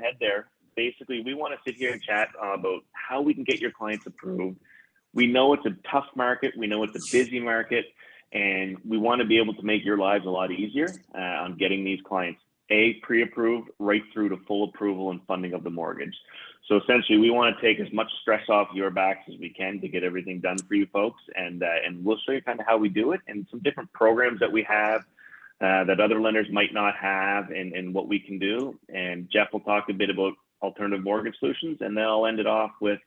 head there. Basically, we want to sit here and chat about how we can get your clients approved. We know it's a tough market. We know it's a busy market, and we want to be able to make your lives a lot easier on getting these clients pre-approved right through to full approval and funding of the mortgage. So essentially, we want to take as much stress off your backs as we can to get everything done for you folks, and we'll show you kind of how we do it and some different programs that we have that other lenders might not have, and what we can do. And Jeff will talk a bit about alternative mortgage solutions, and then I'll end it off with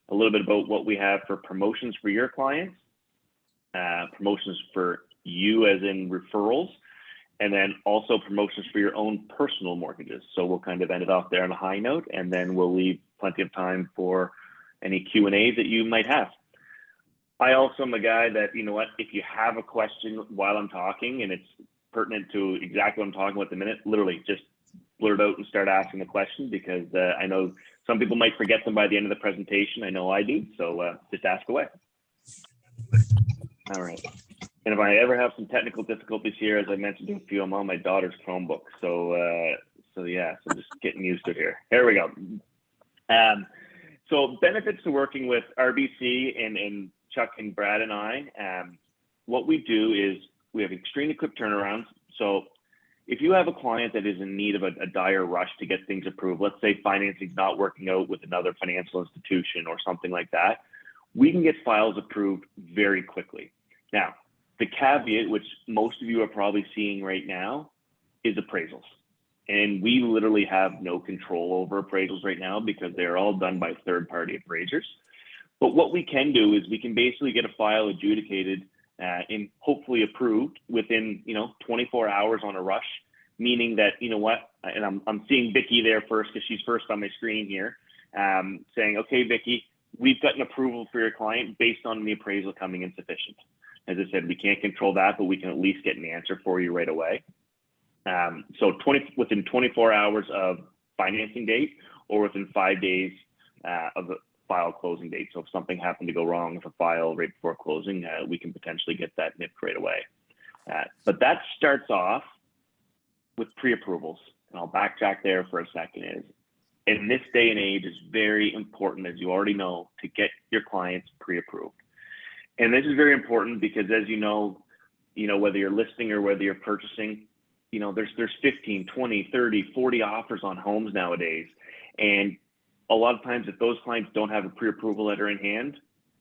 a little bit about what we have for promotions for your clients, promotions for you as in referrals, and then also promotions for your own personal mortgages. So we'll kind of end it off there on a high note, and then we'll leave plenty of time for any Q&As that you might have. I also am a guy that, you know what, if you have a question while I'm talking and it's pertinent to exactly what I'm talking about at the minute, literally just blurt out and start asking the question, because I know some people might forget them by the end of the presentation. I know I do, so just ask away. All right. And if I ever have some technical difficulties here, as I mentioned to a few, I'm on my daughter's Chromebook. So yeah, so just getting used to it here. Here we go. So benefits to working with RBC and Chuck and Brad and I. What we do is we have extremely quick turnarounds. So if you have a client that is in need of a dire rush to get things approved, let's say financing's not working out with another financial institution or something like that, we can get files approved very quickly. Now, the caveat, which most of you are probably seeing right now, is appraisals. And we literally have no control over appraisals right now because they're all done by third-party appraisers. But what we can do is we can basically get a file adjudicated and hopefully approved within 24 hours on a rush, meaning that, you know what, and I'm seeing Vicky there first because she's first on my screen here, saying, okay, Vicky, we've got an approval for your client based on the appraisal coming in sufficient. As I said, we can't control that, but we can at least get an answer for you right away. So within 24 hours of financing date, or within 5 days of the file closing date. So if something happened to go wrong with a file right before closing, we can potentially get that nipped right away. But that starts off with pre-approvals. And I'll backtrack there for a second. In this day and age, it's very important, as you already know, to get your clients pre-approved. And this is very important because, as you know, whether you're listing or whether you're purchasing, there's 15, 20, 30, 40 offers on homes nowadays. And a lot of times, if those clients don't have a pre-approval letter in hand,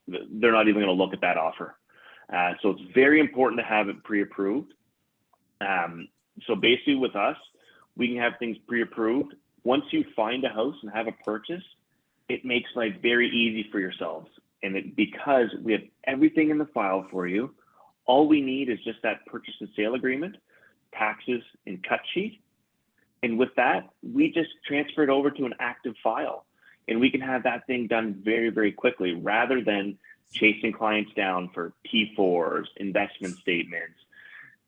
they're not even going to look at that offer. So it's very important to have it pre-approved. So basically with us, we can have things pre-approved. Once you find a house and have a purchase, it makes life very easy for yourselves. And because we have everything in the file for you, all we need is just that purchase and sale agreement, taxes, and cut sheet. And with that, we just transfer it over to an active file. And we can have that thing done very, very quickly, rather than chasing clients down for T4s, investment statements,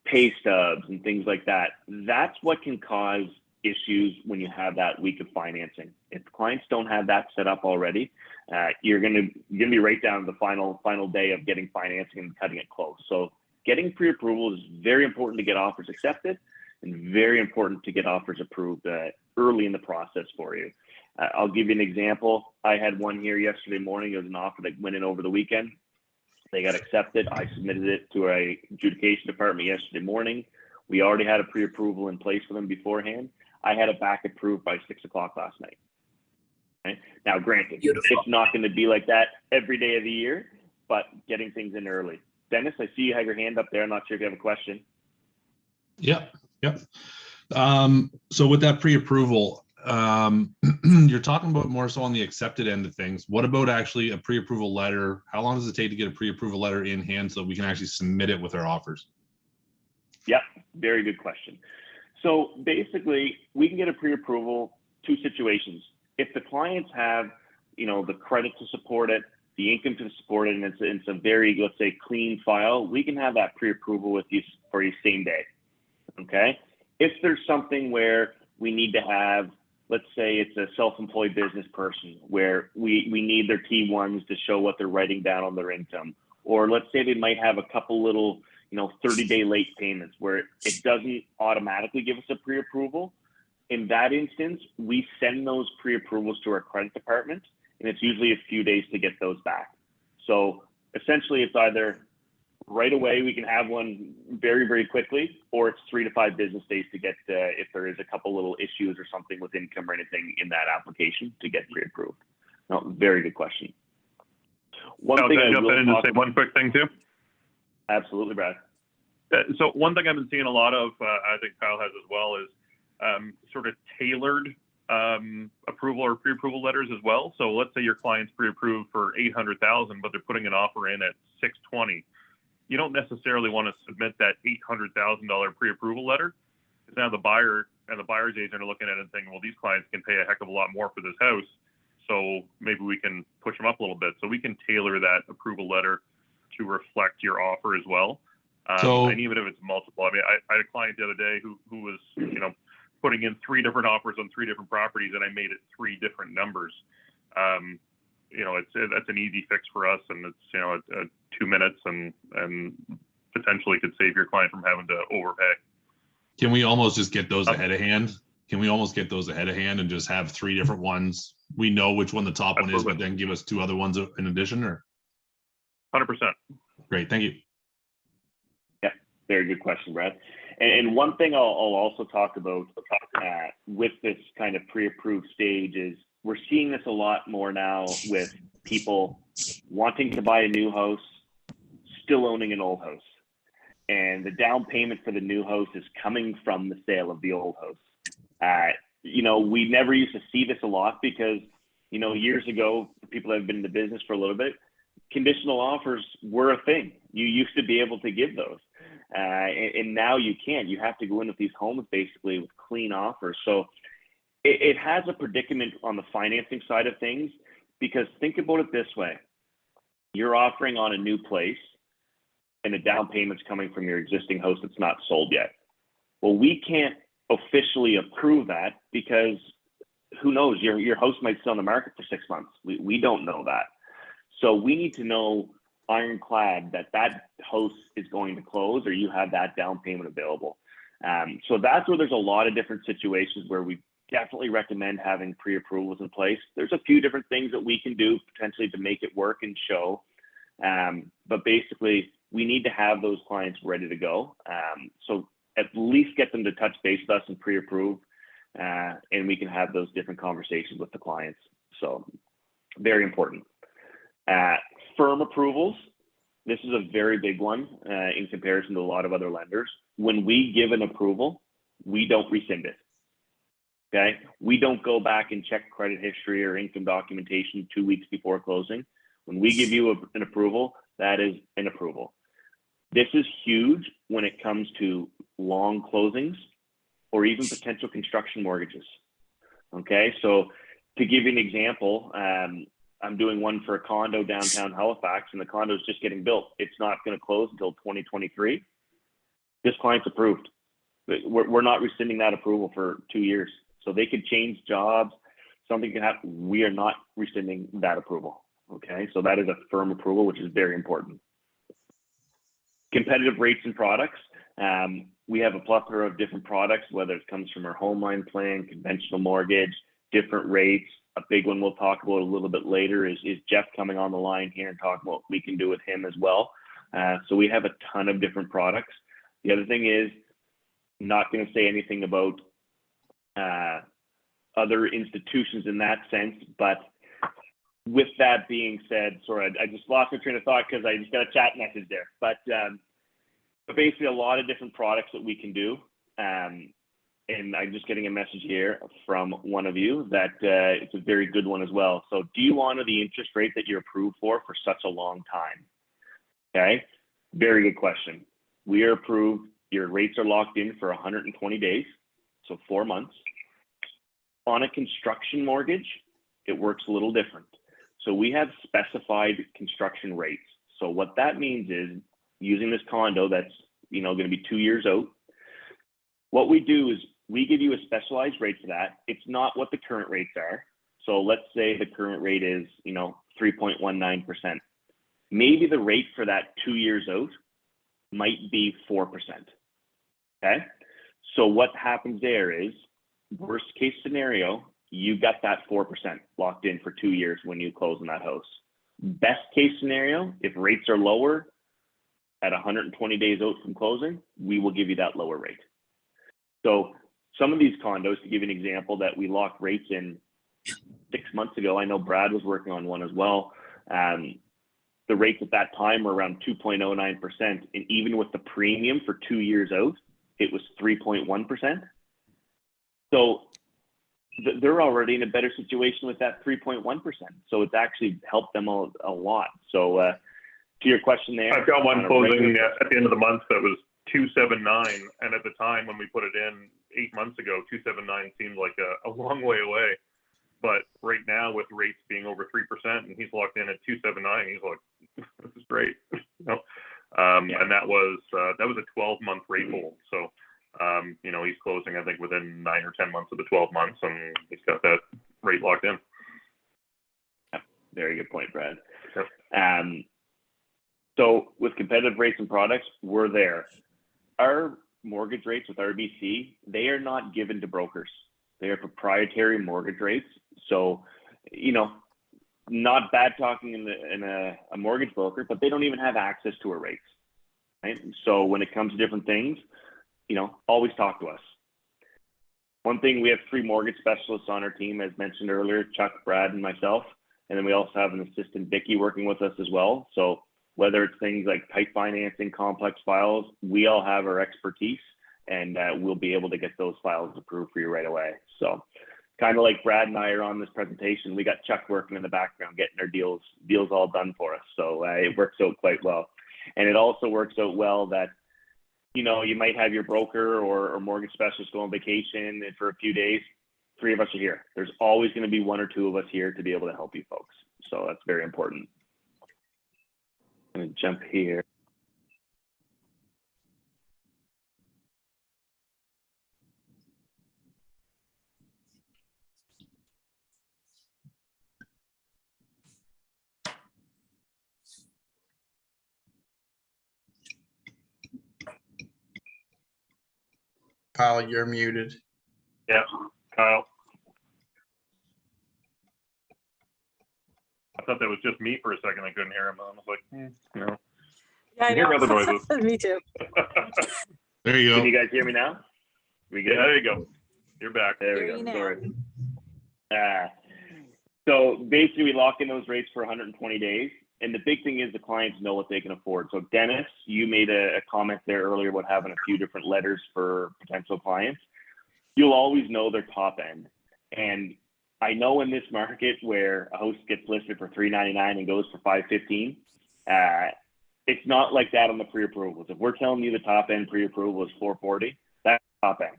pay stubs, and things like that. That's what can cause issues when you have that week of financing. If clients don't have that set up already, you're gonna be right down to the final day of getting financing and cutting it close. So getting pre-approval is very important to get offers accepted, and very important to get offers approved early in the process for you. I'll give you an example. I had one here yesterday morning. It was an offer that went in over the weekend. They got accepted. I submitted it to our adjudication department yesterday morning. We already had a pre-approval in place for them beforehand. I had it back approved by 6 o'clock last night. Okay? Now, granted, Beautiful. It's not going to be like that every day of the year, but getting things in early. Dennis, I see you have your hand up there. I'm not sure if you have a question. Yep. So with that pre-approval, you're talking about more so on the accepted end of things. What about actually a pre-approval letter? How long does it take to get a pre-approval letter in hand so that we can actually submit it with our offers? Yep, very good question. So basically, we can get a pre-approval, two situations. If the clients have, the credit to support it, the income to support it, and it's a very, let's say, clean file, we can have that pre-approval with you for you same day. Okay. If there's something where we need to have, let's say it's a self-employed business person where we need their T1s to show what they're writing down on their income, or let's say they might have a couple little 30-day late payments where it doesn't automatically give us a pre-approval, in that instance, we send those pre-approvals to our credit department, and it's usually a few days to get those back. So essentially, it's either right away we can have one very, very quickly, or it's 3 to 5 business days to get if there is a couple little issues or something with income or anything in that application to get pre-approved. No, very good question. One thing I jump in and just say one quick thing too. Absolutely, Brad. So one thing I've been seeing a lot of, I think Kyle has as well, is sort of tailored approval or pre-approval letters as well. So let's say your client's pre-approved for $800,000, but they're putting an offer in at $620. You don't necessarily want to submit that $800,000 pre-approval letter, because now the buyer and the buyer's agent are looking at it and thinking, well, these clients can pay a heck of a lot more for this house, so maybe we can push them up a little bit. So we can tailor that approval letter to reflect your offer as well. And even if it's multiple, I mean, I had a client the other day who was, putting in 3 different offers on 3 different properties, and I made it 3 different numbers. That's an easy fix for us, and it's 2 minutes and potentially could save your client from having to overpay. Can we almost just get those ahead of hand? Can we almost get those ahead of hand and just have 3 different ones? We know which one the top one is, but then give us 2 other ones in addition, or? 100%. Great, thank you. Yeah, very good question, Brad. And one thing I'll also talk about with this kind of pre-approved stage is we're seeing this a lot more now with people wanting to buy a new house, still owning an old house. And the down payment for the new house is coming from the sale of the old house. We never used to see this a lot because, years ago, people that have been in the business for a little bit, conditional offers were a thing. You used to be able to give those. And now you can't. You have to go in with these homes basically with clean offers. So it has a predicament on the financing side of things, because think about it this way. You're offering on a new place and the down payment's coming from your existing house that's not sold yet. Well, we can't officially approve that because who knows, your house might stay on the market for 6 months. We don't know that. So we need to know ironclad that house is going to close, or you have that down payment available. So that's where there's a lot of different situations where we definitely recommend having pre-approvals in place. There's a few different things that we can do potentially to make it work and show. But basically, we need to have those clients ready to go. So at least get them to touch base with us and pre-approve, and we can have those different conversations with the clients. So very important. Firm approvals. This is a very big one in comparison to a lot of other lenders. When we give an approval, we don't rescind it. Okay. We don't go back and check credit history or income documentation 2 weeks before closing. When we give you an approval, that is an approval. This is huge when it comes to long closings or even potential construction mortgages. Okay. So to give you an example, I'm doing one for a condo downtown Halifax, and the condo is just getting built. It's not going to close until 2023. This client's approved. We're not rescinding that approval for 2 years. So they could change jobs. Something can happen. We are not rescinding that approval. Okay. So that is a firm approval, which is very important. Competitive rates and products. We have a plethora of different products, whether it comes from our home line plan, conventional mortgage, different rates. A big one we'll talk about a little bit later is Jeff coming on the line here and talking about what we can do with him as well. So we have a ton of different products. The other thing is, not going to say anything about other institutions in that sense, but with that being said, sorry, I just lost my train of thought because I just got a chat message there. But basically a lot of different products that we can do. And I'm just getting a message here from one of you that it's a very good one as well. So do you honor the interest rate that you're approved for such a long time? Okay, very good question. We are approved. Your rates are locked in for 120 days, so 4 months. On a construction mortgage, it works a little different. So we have specified construction rates. So what that means is, using this condo that's going to be 2 years out, what we do is we give you a specialized rate for that. It's not what the current rates are. So let's say the current rate is 3.19%. Maybe the rate for that 2 years out might be 4%. Okay. So what happens there is worst case scenario, you got that 4% locked in for 2 years when you close on that house. Best case scenario, if rates are lower at 120 days out from closing, we will give you that lower rate. So some of these condos, to give you an example, that we locked rates in 6 months ago, I know Brad was working on one as well. The rates at that time were around 2.09%. And even with the premium for 2 years out, it was 3.1%. So they're already in a better situation with that 3.1%. So it's actually helped them a lot. So to your question there. I've got one closing at the end of the month that was 279. And at the time when we put it in 8 months ago, 279 seemed like a long way away. But right now, with rates being over 3%, and he's locked in at 279, he's like, "This is great." And that was a 12-month rate hold. So, he's closing, I think, within 9 or 10 months of the 12 months, and he's got that rate locked in. Very good point, Brad. Yep. So with competitive rates and products, we're there. Our mortgage rates with RBC, they are not given to brokers. They are proprietary mortgage rates. So, not bad talking in a mortgage broker, but they don't even have access to our rates, right? So when it comes to different things, always talk to us. One thing, we have 3 mortgage specialists on our team, as mentioned earlier, Chuck, Brad, and myself. And then we also have an assistant, Vicky, working with us as well. So whether it's things like tight financing, complex files, we all have our expertise, and we'll be able to get those files approved for you right away. So kind of like Brad and I are on this presentation, we got Chuck working in the background, getting our deals all done for us. So it works out quite well. And it also works out well that, you might have your broker or mortgage specialist go on vacation and for a few days, 3 of us are here. There's always going to be 1 or 2 of us here to be able to help you folks. So that's very important. I'm going to jump here. Kyle, you're muted. Yeah, Kyle. I thought that was just me for a second. I couldn't hear him. I was like, no. Yeah, I Hear other noises. Me too. There you go. Can you guys hear me now? We good? Yeah, there you go. You're back. There we Hear you go. now. Sorry. So basically, we lock in those rates for 120 days. And the big thing is the clients know what they can afford. So Dennis, you made a comment there earlier about having a few different letters for potential clients. You'll always know their top end. And I know in this market where a house gets listed for $399 and goes for $515, it's not like that on the pre-approvals. If we're telling you the top end pre-approval is $440, that's top end.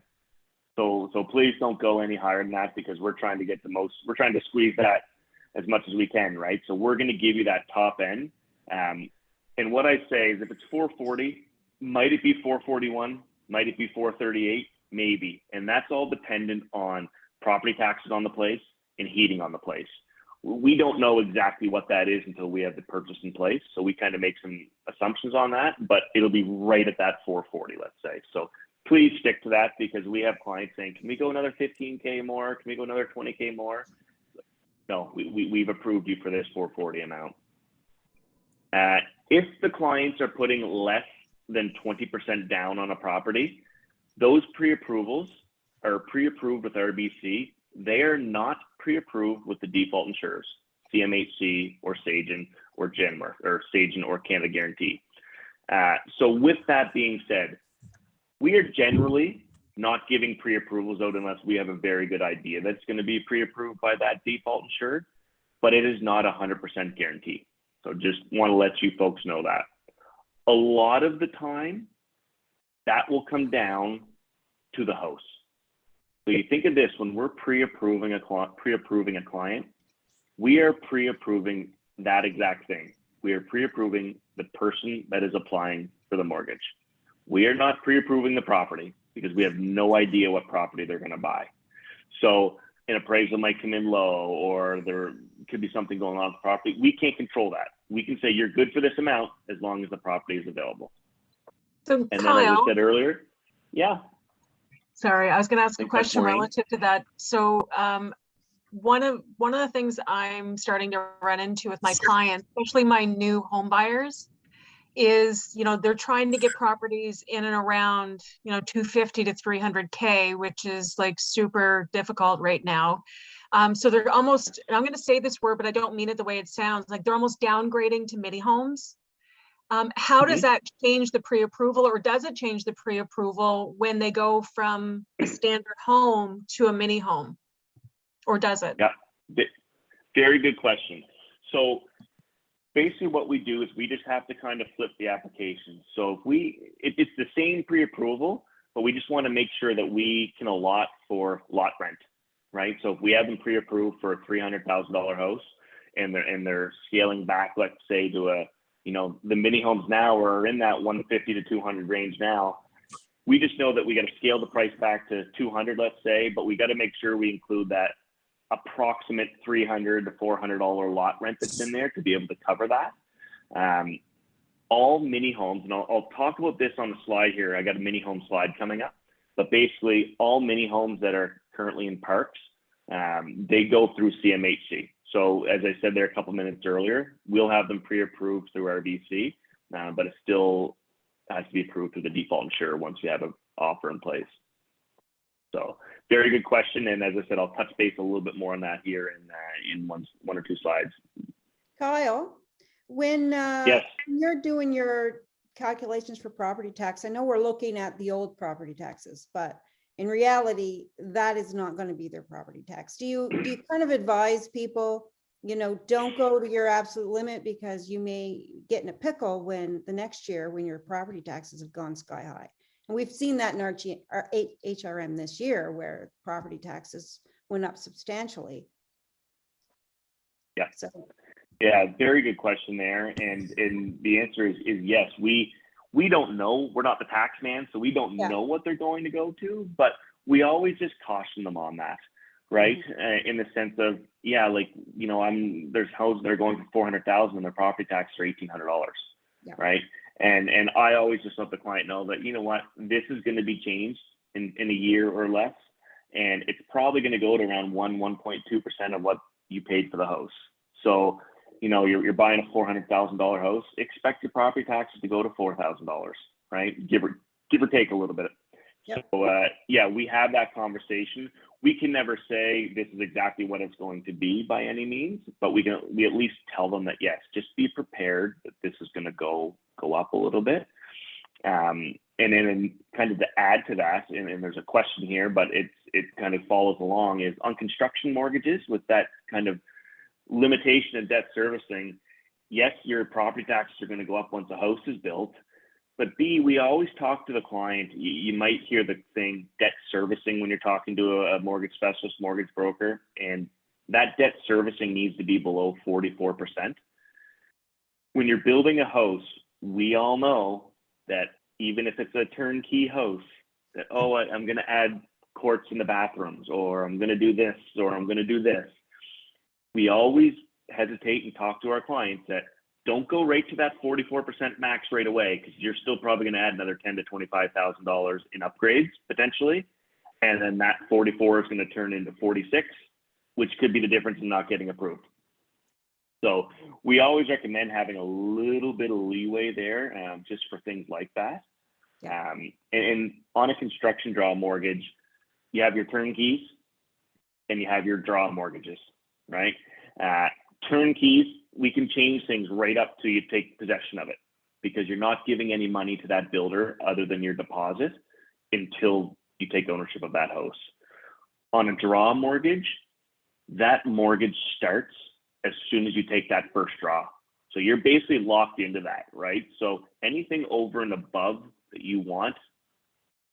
So please don't go any higher than that, because we're trying to get the most. We're trying to squeeze that as much as we can, right? So we're going to give you that top end. And what I say is, if it's 440, might it be 441? Might it be 438? Maybe. And that's all dependent on property taxes on the place and heating on the place. We don't know exactly what that is until we have the purchase in place. So we kind of make some assumptions on that, but it'll be right at that 440, let's say. So please stick to that, because we have clients saying, can we go another 15K more? Can we go another 20K more? No, we've approved you for this 440 amount. If the clients are putting less than 20% down on a property, those pre-approvals are pre-approved with RBC. They are not pre-approved with the default insurers, CMHC or Sagen or Genworth or Sagen or Canada Guarantee. So with that being said, we are generally not giving pre-approvals out unless we have a very good idea that's going to be pre-approved by that default insured, but it is not 100% guarantee. So just want to let you folks know that. A lot of the time, that will come down to the house. So you think of this, when we're pre-approving a client, we are pre-approving that exact thing. We are pre-approving the person that is applying for the mortgage. We are not pre-approving the property, because we have no idea what property they're going to buy. So an appraisal might come in low, or there could be something going on with the property. We can't control that. We can say you're good for this amount as long as the property is available. So And Kyle, then, as I said earlier, yeah. Sorry, I was going to ask a Thanks, that's question Maureen. relative to that. So one of the things I'm starting to run into with my clients, especially my new home buyers, is, you know, they're trying to get properties in and around, you know, 250 to 300K, which is like super difficult right now. So they're almost, and I'm going to say this word, but I don't mean it the way it sounds, like they're almost downgrading to mini homes. How does that change the pre-approval, or does it change the pre-approval when they go from a standard home to a mini home, or does it? Yeah, very good question. So basically what we do is we just have to kind of flip the application. So if it's the same pre-approval, but we just want to make sure that we can allot for lot rent, right? So if we have them pre-approved for a $300,000 house and they're scaling back, let's say to a, you know, the mini homes now are in that 150 to 200 range now. We just know that we got to scale the price back to 200, let's say, but we got to make sure we include that approximate $300 to $400 lot rent that's in there to be able to cover that. All mini homes, and I'll talk about this on the slide here. I got a mini home slide coming up, but basically all mini homes that are currently in parks, they go through CMHC. So as I said there a couple minutes earlier, we'll have them pre-approved through RBC, but it still has to be approved through the default insurer once we have an offer in place. So very good question. And as I said, I'll touch base a little bit more on that here in one or two slides. Kyle, when Yes. you're doing your calculations for property tax, I know we're looking at the old property taxes, but in reality, that is not going to be their property tax. Do you kind of advise people, you know, don't go to your absolute limit because you may get in a pickle when the next year when your property taxes have gone sky high? And we've seen that in our HRM this year where property taxes went up substantially. Yeah. So. Yeah, very good question there. And the answer is yes. We don't know. We're not the tax man, so we don't know what they're going to go to, but we always just caution them on that, right? In the sense of, yeah, like, you know, there's houses that are going for 400,000 and their property tax are $1,800, right? And I always just let the client know that, you know what, this is going to be changed in a year or less, and it's probably going to go to around 1.2% of what you paid for the house. So, you know, you're buying a $400,000 house, expect your property taxes to go to $4,000, right? Give or take a little bit. So yeah, we have that conversation. We can never say this is exactly what it's going to be by any means, but we at least tell them that yes, just be prepared that this is going to go up a little bit. And then kind of to add to that, and there's a question here, but it kind of follows along, is on construction mortgages with that kind of limitation of debt servicing. Yes, your property taxes are going to go up once a house is built, but B, we always talk to the client. You might hear the thing debt servicing when you're talking to a mortgage specialist, mortgage broker, and that debt servicing needs to be below 44%. When you're building a house, we all know that even if it's a turnkey house, that, oh, I'm going to add courts in the bathrooms, or I'm going to do this, or I'm going to do this. We always hesitate and talk to our clients that don't go right to that 44% max right away, because you're still probably going to add another $10,000 to $25,000 in upgrades potentially, and then that 44 is going to turn into 46, which could be the difference in not getting approved. So we always recommend having a little bit of leeway there, just for things like that. And on a construction draw mortgage, you have your turnkeys and you have your draw mortgages, right? Turnkeys, we can change things right up to you take possession of it, because you're not giving any money to that builder other than your deposit until you take ownership of that house. On a draw mortgage, that mortgage starts as soon as you take that first draw. So you're basically locked into that, right? So anything over and above that you want,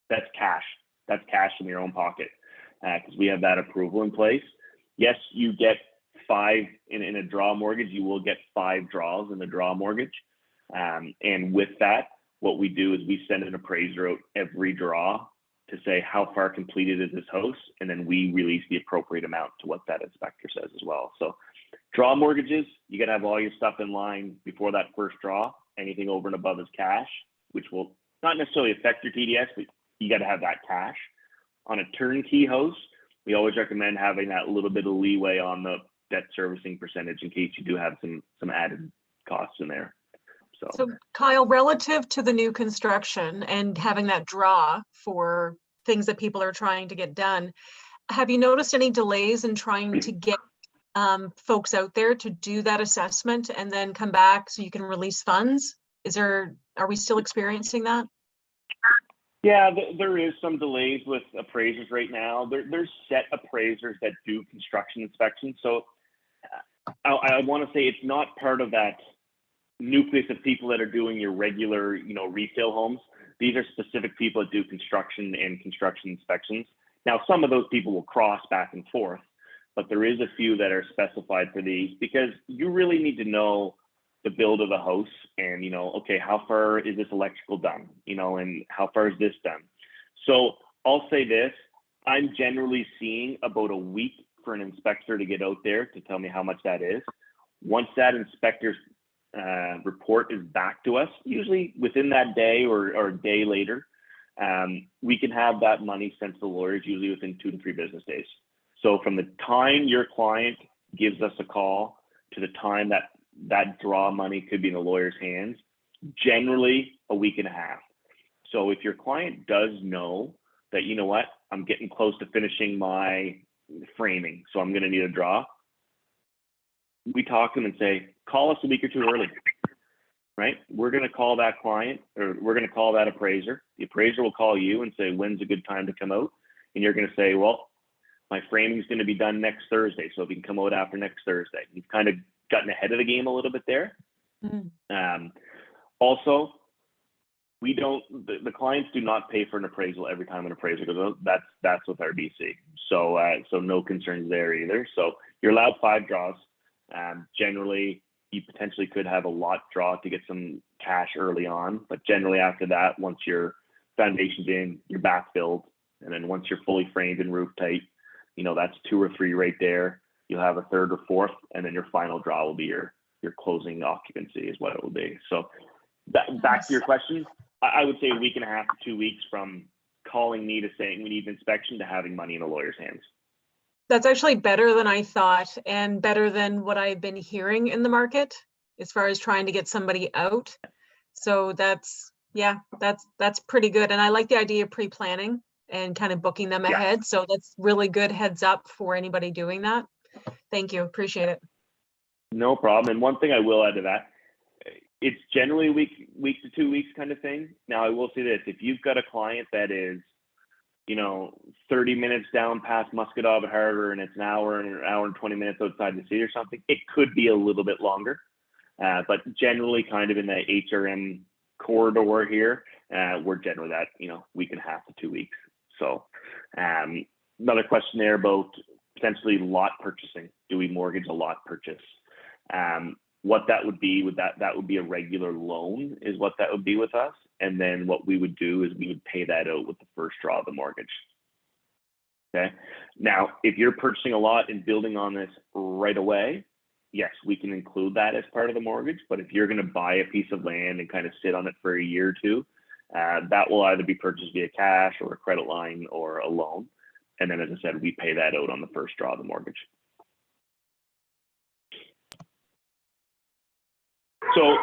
that's cash. That's cash from your own pocket, because we have that approval in place. Yes, you get 5 in a draw mortgage. You will get 5 draws in the draw mortgage. And with that, what we do is we send an appraiser out every draw to say how far completed is this house, and then we release the appropriate amount to what that inspector says as well. So draw mortgages, you got to have all your stuff in line before that first draw. Anything over and above is cash, which will not necessarily affect your TDS, but you got to have that cash. On a turnkey house, we always recommend having that little bit of leeway on the debt servicing percentage in case you do have some added costs in there. So Kyle, relative to the new construction and having that draw for things that people are trying to get done, have you noticed any delays in trying to get folks out there to do that assessment and then come back so you can release funds? Are we still experiencing that? Yeah, there is some delays with appraisers right now. There's set appraisers that do construction inspections. So I want to say it's not part of that nucleus of people that are doing your regular, resale homes. These are specific people that do construction and construction inspections. Now, some of those people will cross back and forth, but there is a few that are specified for these because you really need to know the build of the house and, okay, how far is this electrical done, and how far is this done? So I'll say this, I'm generally seeing about a week for an inspector to get out there to tell me how much that is. Once that inspector's report is back to us, usually within that day or a day later, we can have that money sent to the lawyers usually within 2 to 3 business days. So from the time your client gives us a call to the time that draw money could be in the lawyer's hands, generally a week and a half. So if your client does know that, I'm getting close to finishing my framing, so I'm going to need a draw, we talk to them and say, call us a week or 2 early, right? We're going to call that client, or we're going to call that appraiser. The appraiser will call you and say, when's a good time to come out? And you're going to say, well, my framing is going to be done next Thursday, so if you can come out after next Thursday. You've kind of gotten ahead of the game a little bit there. Also, the clients do not pay for an appraisal every time an appraiser goes out. That's with RBC. So no concerns there either. So you're allowed 5 draws. Generally, you potentially could have a lot draw to get some cash early on, but generally after that, once your foundation's in, you're backfilled, and then once you're fully framed and roof tight, that's 2 or 3 right there. You'll have a 3rd or 4th, and then your final draw will be your closing occupancy is what it will be. So back to your question, I would say a week and a half to 2 weeks from calling me to saying we need an inspection to having money in a lawyer's hands. That's actually better than I thought and better than what I've been hearing in the market as far as trying to get somebody out. So that's pretty good. And I like the idea of pre-planning and kind of booking them ahead. So that's really good heads up for anybody doing that. Thank you. Appreciate it. No problem. And one thing I will add to that, it's generally a week to 2 weeks kind of thing. Now, I will say this, if you've got a client that is, 30 minutes down past Musquodoboit Harbor and it's an hour and 20 minutes outside the city or something, it could be a little bit longer. But generally kind of in the HRM corridor here, we're generally that, week and a half to 2 weeks. So another question there about potentially lot purchasing. Do we mortgage a lot purchase? What that would be that would be a regular loan is what that would be with us. And then what we would do is we would pay that out with the first draw of the mortgage. Okay. Now, if you're purchasing a lot and building on this right away, yes, we can include that as part of the mortgage. But if you're going to buy a piece of land and kind of sit on it for a year or 2, that will either be purchased via cash or a credit line or a loan. And then, as I said, we pay that out on the first draw of the mortgage. So,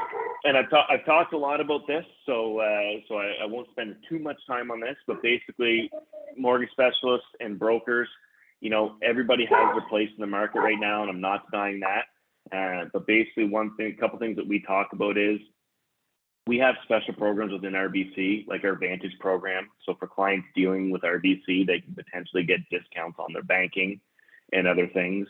and I've talked a lot about this, so I won't spend too much time on this, but basically mortgage specialists and brokers, everybody has their place in the market right now, and I'm not denying that. But basically a couple things that we talk about is we have special programs within RBC, like our Vantage program. So for clients dealing with RBC, they can potentially get discounts on their banking and other things.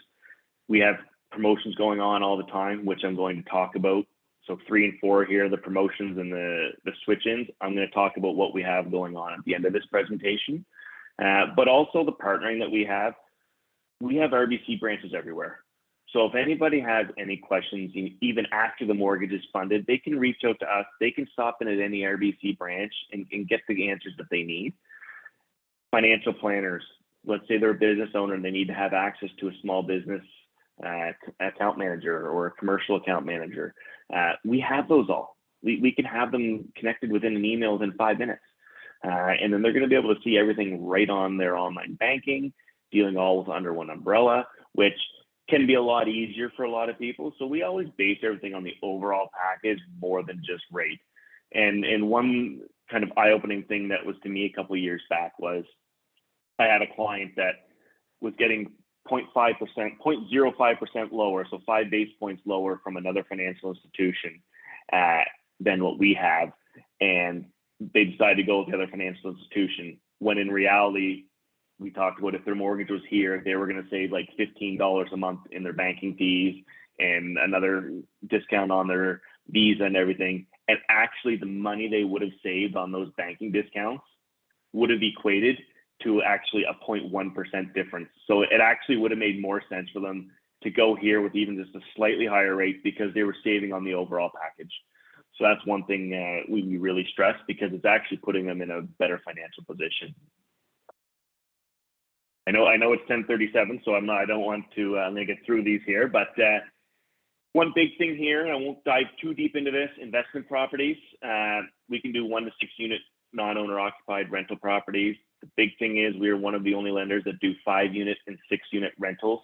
We have promotions going on all the time, which I'm going to talk about. So 3 and 4 here, the promotions and the switch-ins. I'm going to talk about what we have going on at the end of this presentation, but also the partnering that we have. We have RBC branches everywhere. So if anybody has any questions, even after the mortgage is funded, they can reach out to us. They can stop in at any RBC branch and get the answers that they need. Financial planners, let's say they're a business owner and they need to have access to a small business account manager or a commercial account manager. We have those all. We can have them connected within an email within 5 minutes. And then they're going to be able to see everything right on their online banking, dealing all under one umbrella, which can be a lot easier for a lot of people. So we always base everything on the overall package more than just rate. And one kind of eye-opening thing that was to me a couple of years back was I had a client that was getting 0.5%, 0.05% lower, so 5 basis points lower from another financial institution than what we have. And they decided to go with the other financial institution, when in reality, we talked about if their mortgage was here, they were going to save like $15 a month in their banking fees and another discount on their Visa and everything. And actually the money they would have saved on those banking discounts would have equated to actually a 0.1% difference. So it actually would have made more sense for them to go here with even just a slightly higher rate because they were saving on the overall package. So that's one thing we really stress, because it's actually putting them in a better financial position. I know it's 10:37, so I don't want to, I'm gonna get through these here, but one big thing here, I won't dive too deep into this, investment properties. We can do 1 to 6 unit non-owner occupied rental properties. The big thing is we are one of the only lenders that do 5 unit and 6 unit rentals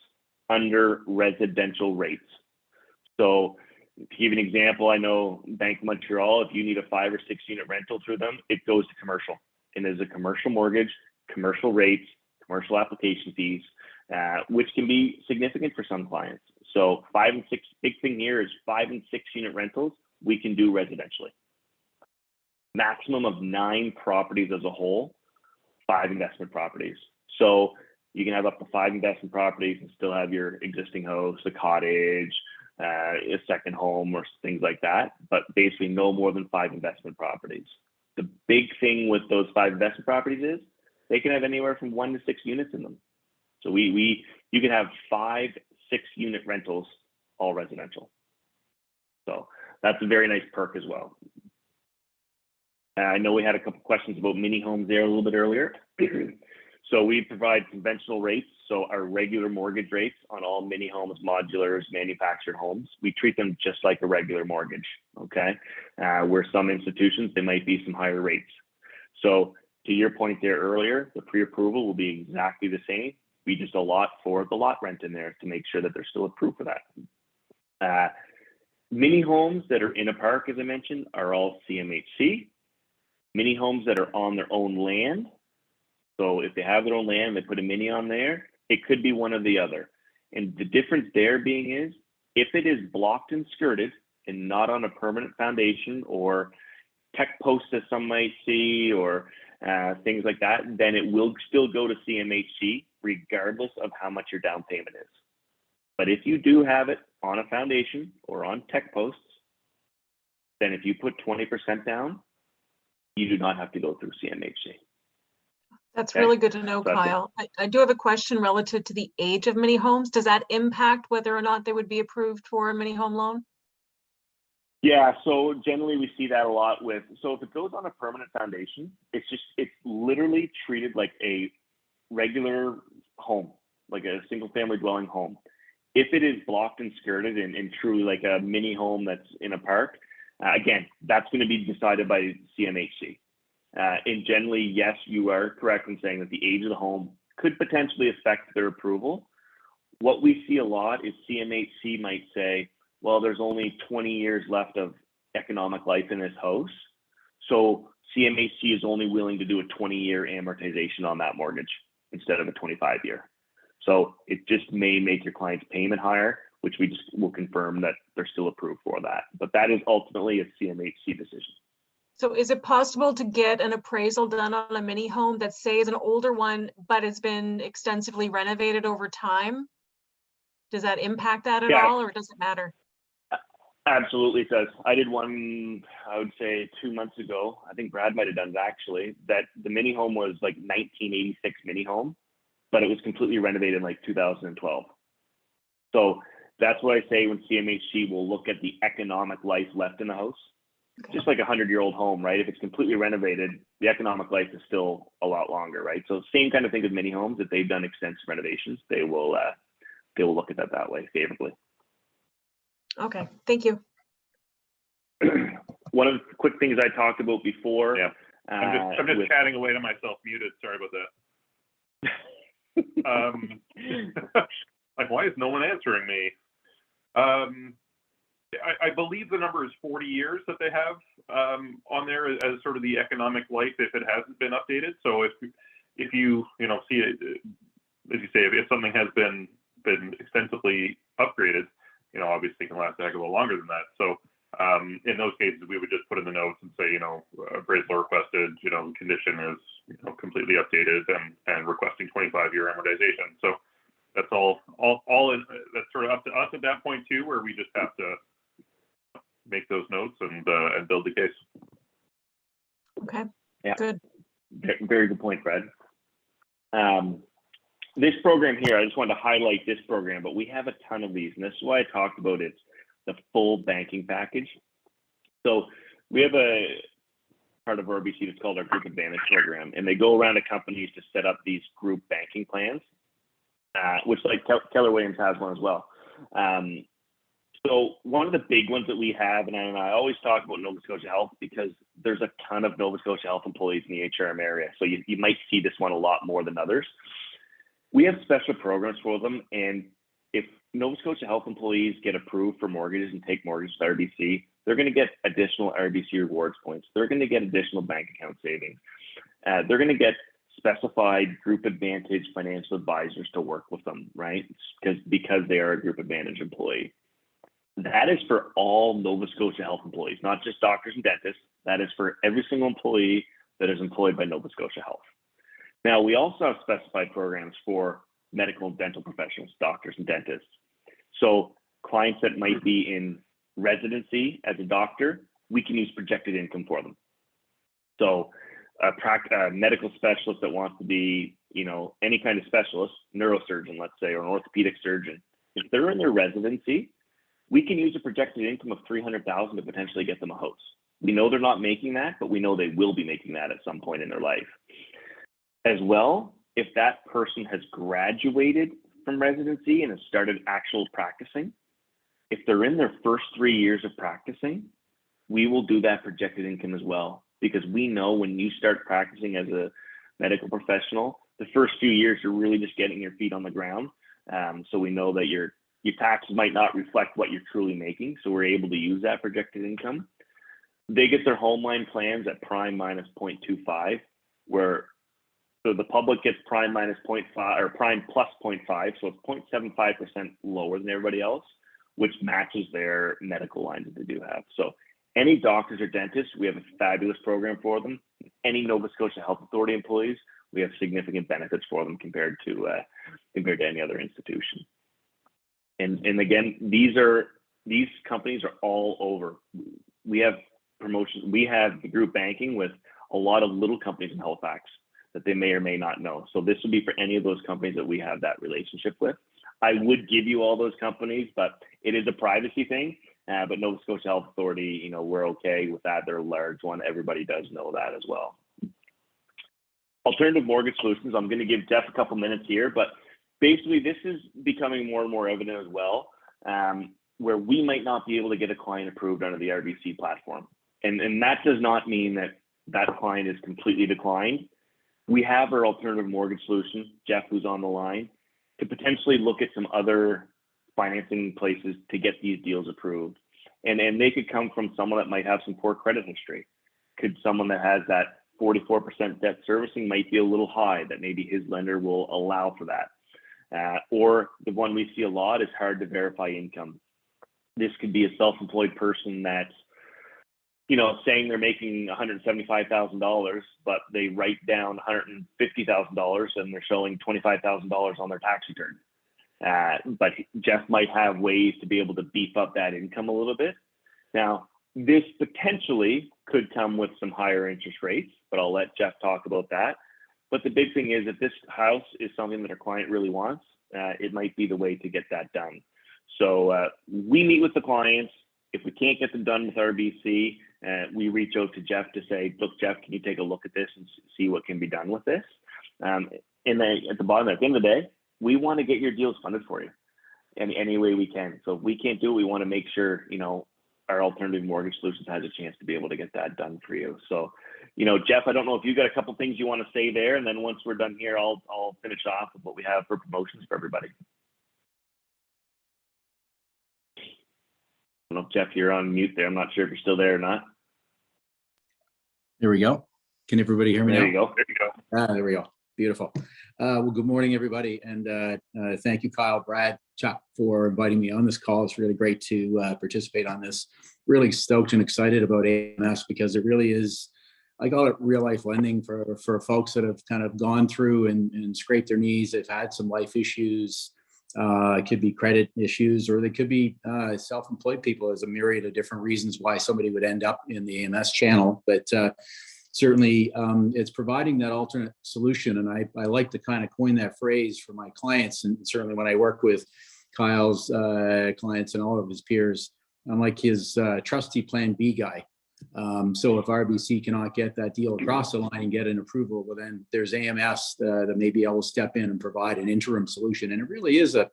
under residential rates. So to give you an example, I know Bank of Montreal, if you need a 5 or 6 unit rental through them, it goes to commercial. And there's a commercial mortgage, commercial rates, commercial application fees, which can be significant for some clients. So 5 and 6, big thing here is 5 and 6 unit rentals, we can do residentially. Maximum of 9 properties as a whole, 5 investment properties. So you can have up to 5 investment properties and still have your existing house, a cottage, a second home or things like that, but basically no more than 5 investment properties. The big thing with those 5 investment properties is they can have anywhere from 1 to 6 units in them. So you can have 5, 6 unit rentals, all residential. So that's a very nice perk as well. I know we had a couple questions about mini homes there a little bit earlier. So we provide conventional rates. So our regular mortgage rates on all mini homes, modulars, manufactured homes, we treat them just like a regular mortgage, okay? Where some institutions, they might be some higher rates. So to your point there earlier, the pre-approval will be exactly the same. We just allot for the lot rent in there to make sure that they're still approved for that. Mini homes that are in a park, as I mentioned, are all CMHC. Mini homes that are on their own land, so if they have their own land, they put a mini on there, it could be one or the other. And the difference there being is, if it is blocked and skirted and not on a permanent foundation or tech posts as some might see, or things like that, then it will still go to CMHC regardless of how much your down payment is. But if you do have it on a foundation or on tech posts, then if you put 20% down, you do not have to go through CMHC. That's Okay. really good to know, So that's Kyle. I do have a question relative to the age of mini homes. Does that impact whether or not they would be approved for a mini home loan? Yeah, so generally we see that a lot with, so if it goes on a permanent foundation, it's literally treated like a regular home, like a single family dwelling home. If it is blocked and skirted and truly like a mini home that's in a park, again, that's going to be decided by CMHC. And generally, yes, you are correct in saying that the age of the home could potentially affect their approval. What we see a lot is CMHC might say, well, there's only 20 years left of economic life in this house. So CMHC is only willing to do a 20-year amortization on that mortgage instead of a 25-year. So it just may make your client's payment higher, which we just will confirm that they're still approved for that. But that is ultimately a CMHC decision. So is it possible to get an appraisal done on a mini home that, say, is an older one, but it's been extensively renovated over time? Does that impact that at all, or does it matter? Absolutely it does. I did one, I would say 2 months ago. I think Brad might have done it actually, that the mini home was like 1986 mini home, but it was completely renovated in like 2012. So that's what I say when CMHC will look at the economic life left in the house. Okay. Just like a 100-year-old home, right? If it's completely renovated, the economic life is still a lot longer, right? So same kind of thing with mini homes. If they've done extensive renovations, they will look at that way favorably. Okay, thank you. One of the quick things I talked about before, I'm just chatting away to myself, muted. Sorry about that. Like, why is no one answering me? I believe the number is 40 years that they have on there as sort of the economic life if it hasn't been updated. So if you see it, as you say, if something has been extensively upgraded, obviously it can last a heck of a lot longer than that. So in those cases, we would just put in the notes and say, appraisal requested, condition is completely updated and requesting 25-year amortization. So that's all in, that's sort of up to us at that point too, where we just have to make those notes and build the case. Okay. Yeah. Good. Very good point, Fred. This program here, I just wanted to highlight this program, but we have a ton of these, and this is why I talked about it, the full banking package. So we have a part of RBC that's called our Group Advantage program, and they go around to companies to set up these group banking plans, which like Keller Williams has one as well. So one of the big ones that we have, and I always talk about Nova Scotia Health because there's a ton of Nova Scotia Health employees in the HRM area. So you might see this one a lot more than others. We have special programs for them. And if Nova Scotia Health employees get approved for mortgages and take mortgages with RBC, they're going to get additional RBC rewards points. They're going to get additional bank account savings. They're going to get specified Group Advantage financial advisors to work with them, right? Because they are a Group Advantage employee. That is for all Nova Scotia Health employees, not just doctors and dentists. That is for every single employee that is employed by Nova Scotia Health. Now, we also have specified programs for medical and dental professionals, doctors and dentists. So clients that might be in residency as a doctor, we can use projected income for them. So a medical specialist that wants to be, any kind of specialist, neurosurgeon, let's say, or an orthopedic surgeon, if they're in their residency, we can use a projected income of $300,000 to potentially get them a house. We know they're not making that, but we know they will be making that at some point in their life. As well, if that person has graduated from residency and has started actual practicing, if they're in their first 3 years of practicing, we will do that projected income as well. Because we know when you start practicing as a medical professional, the first few years you're really just getting your feet on the ground. So we know that your taxes might not reflect what you're truly making. So we're able to use that projected income. They get their home line plans at prime minus 0.25, so the public gets prime minus 0.5 or prime plus 0.5. So it's 0.75% lower than everybody else, which matches their medical lines that they do have. So any doctors or dentists, we have a fabulous program for them. Any Nova Scotia Health Authority employees, we have significant benefits for them compared to any other institution. And again, these companies are all over. We have promotions. We have the group banking with a lot of little companies in Halifax that they may or may not know. So this would be for any of those companies that we have that relationship with. I would give you all those companies, but it is a privacy thing. But Nova Scotia Health Authority, we're okay with that. They're a large one. Everybody does know that as well. Alternative mortgage solutions. I'm going to give Jeff a couple minutes here, but basically this is becoming more and more evident as well, where we might not be able to get a client approved under the RBC platform. And that does not mean that client is completely declined. We have our alternative mortgage solution, Jeff, who's on the line, to potentially look at some other financing places to get these deals approved. And they could come from someone that might have some poor credit history. Could someone that has that 44% debt servicing might be a little high, that maybe his lender will allow for that. Or the one we see a lot is hard to verify income. This could be a self-employed person that's, saying they're making $175,000, but they write down $150,000 and they're showing $25,000 on their tax return. But Jeff might have ways to be able to beef up that income a little bit. Now, this potentially could come with some higher interest rates, but I'll let Jeff talk about that. But the big thing is, if this house is something that our client really wants, it might be the way to get that done. So we meet with the clients. If we can't get them done with RBC, we reach out to Jeff to say, look, Jeff, can you take a look at this and see what can be done with this? And then at the bottom, at the end of the day, we want to get your deals funded for you in any way we can. So if we can't do it, we want to make sure, our alternative mortgage solutions has a chance to be able to get that done for you. So, you know, Jeff, I don't know if you got a couple things you want to say there, and then once we're done here, I'll finish off with what we have for promotions for everybody. I don't know if Jeff, you're on mute there. I'm not sure if you're still there or not. There we go. Can everybody hear me now? There you go. There you go. There we go. Beautiful. Well, good morning, everybody. And thank you, Kyle, Brad, Chuck, for inviting me on this call. It's really great to participate on this. Really stoked and excited about AMS because it really is, I call it real life lending for folks that have kind of gone through and scraped their knees. They've had some life issues. It could be credit issues, or they could be self-employed people. There's a myriad of different reasons why somebody would end up in the AMS channel. But certainly it's providing that alternate solution. And I like to kind of coin that phrase for my clients. And certainly when I work with Kyle's clients and all of his peers, I'm like his trusty plan B guy. So if RBC cannot get that deal across the line and get an approval, well, then there's AMS that may be able to step in and provide an interim solution. And it really is a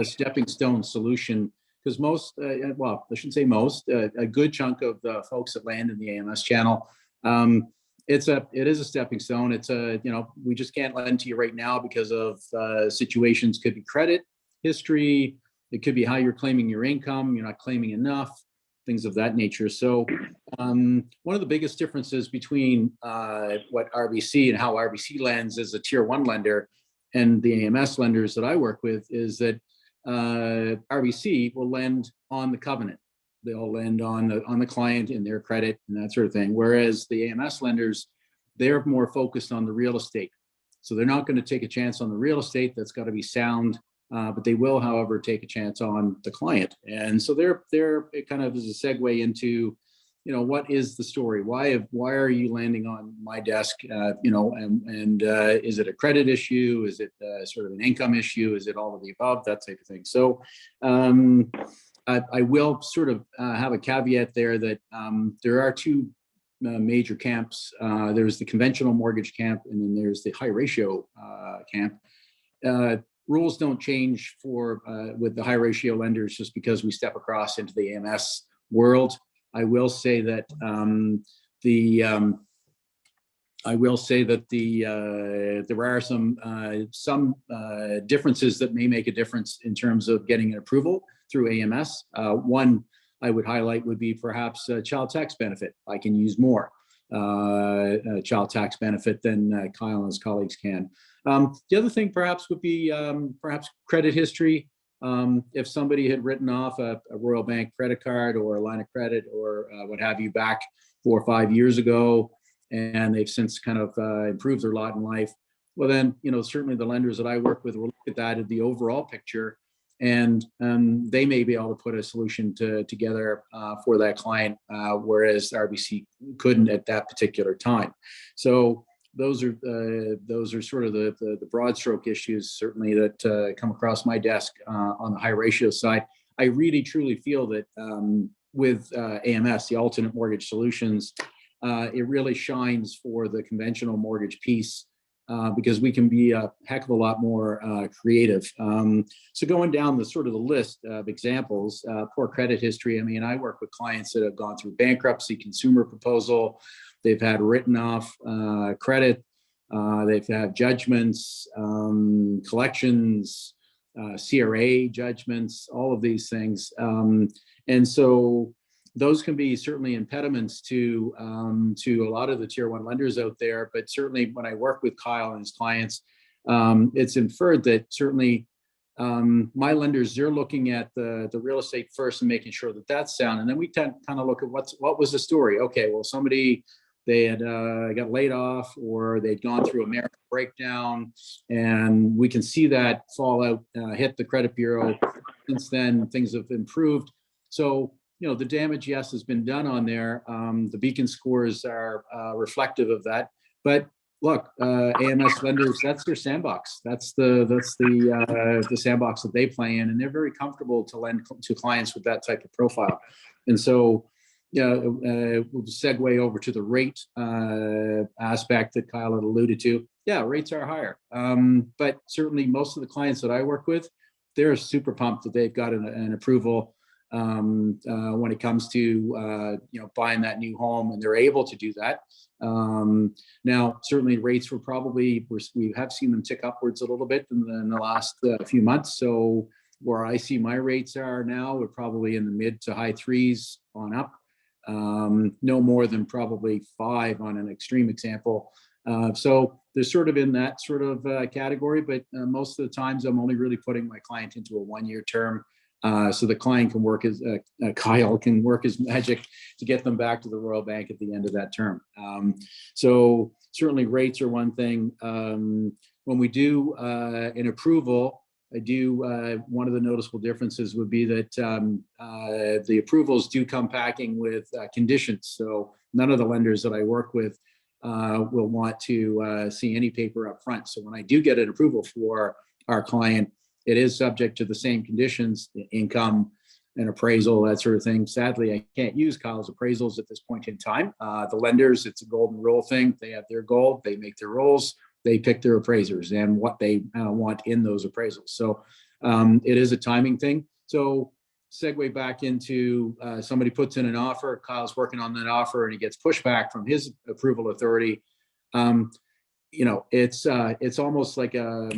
stepping stone solution, because most, well, I shouldn't say most, a good chunk of the folks that land in the AMS channel, it is a stepping stone. It's a, you know, we just can't lend to you right now because of situations. Could be credit history. It could be how you're claiming your income. You're not claiming enough, things of that nature. So one of the biggest differences between what RBC and how RBC lends as a tier 1 lender and the AMS lenders that I work with is that RBC will lend on the covenant. They'll lend on the client and their credit and that sort of thing. Whereas the AMS lenders, they're more focused on the real estate. So they're not going to take a chance on the real estate. That's got to be sound. But they will, however, take a chance on the client. And so it kind of is a segue into, you know, what is the story? Why are you landing on my desk? You know, and is it a credit issue? Is it sort of an income issue? Is it all of the above? That type of thing. So I will sort of have a caveat there that there are two major camps. There's the conventional mortgage camp, and then there's the high ratio camp. Rules don't change for with the high ratio lenders just because we step across into the AMS world. I will say that there are some differences that may make a difference in terms of getting an approval through AMS. One I would highlight would be perhaps a child tax benefit. I can use more child tax benefit than Kyle and his colleagues can. The other thing perhaps would be perhaps credit history. If somebody had written off a Royal Bank credit card or a line of credit or what have you back 4 or 5 years ago, and they've since kind of improved their lot in life, well then, you know, certainly the lenders that I work with will look at that at the overall picture, and they may be able to put a solution together for that client, whereas RBC couldn't at that particular time. So those are sort of the broad stroke issues certainly that come across my desk on the high ratio side. I really truly feel that with AMS, the alternate mortgage solutions, it really shines for the conventional mortgage piece because we can be a heck of a lot more creative. So going down the sort of the list of examples, poor credit history. I mean, I work with clients that have gone through bankruptcy, consumer proposal. They've had written off credit. They've had judgments, collections, CRA judgments, all of these things. And so those can be certainly impediments to a lot of the tier 1 lenders out there. But certainly when I work with Kyle and his clients, it's inferred that certainly my lenders, they're looking at the real estate first and making sure that that's sound. And then we kind of look at what was the story. Okay, well, they had got laid off, or they'd gone through a marital breakdown, and we can see that fallout hit the credit bureau. Since then, things have improved. So, you know, the damage, yes, has been done on there. The beacon scores are reflective of that. But look, AMS lenders, that's their sandbox. That's the sandbox that they play in, and they're very comfortable to lend to clients with that type of profile. And so, we'll segue over to the rate aspect that Kyle had alluded to. Yeah, rates are higher. But certainly most of the clients that I work with, they're super pumped that they've got an approval. when it comes to buying that new home, and they're able to do that. Now, certainly rates were probably, we have seen them tick upwards a little bit in the last few months. So where I see my rates are now, we're probably in the mid to high threes on up. No more than probably 5 on an extreme example. So they're sort of in that sort of category, but most of the times I'm only really putting my client into a 1-year term. So the client can work as Kyle can work his magic to get them back to the Royal Bank at the end of that term. So certainly rates are one thing. When we do an approval, one of the noticeable differences would be that the approvals do come packing with conditions. So none of the lenders that I work with will want to see any paper up front. So when I do get an approval for our client, it is subject to the same conditions, income and appraisal, that sort of thing. Sadly, I can't use Kyle's appraisals at this point in time. The lenders, it's a golden rule thing. They have their goal, they make their rules, they pick their appraisers and what they want in those appraisals. So it is a timing thing. So segue back into somebody puts in an offer, Kyle's working on that offer and he gets pushback from his approval authority. It's almost like a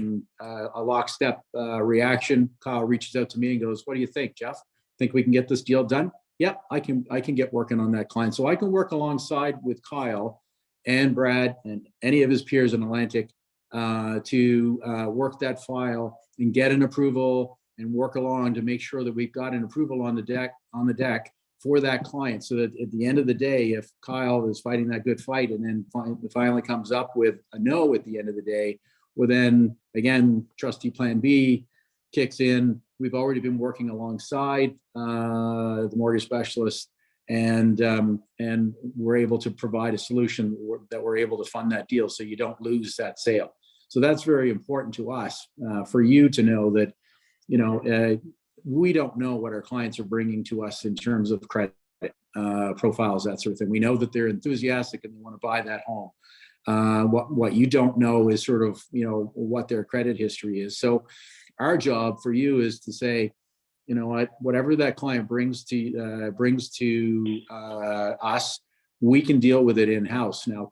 lockstep reaction. Kyle reaches out to me and goes, "What do you think, Jeff? Think we can get this deal done?" Yeah, I can get working on that client. So I can work alongside with Kyle and Brad and any of his peers in Atlantic to work that file and get an approval and work along to make sure that we've got an approval on the deck for that client, so that at the end of the day, if Kyle is fighting that good fight and then finally comes up with a no at the end of the day, well then again, trustee plan B kicks in. We've already been working alongside the mortgage specialist, and we're able to provide a solution that we're able to fund that deal, so you don't lose that sale. So that's very important to us, for you to know that, we don't know what our clients are bringing to us in terms of credit profiles, that sort of thing. We know that they're enthusiastic and they want to buy that home. What you don't know is sort of, what their credit history is. So our job for you is to say, whatever that client brings to us, we can deal with it in-house. Now,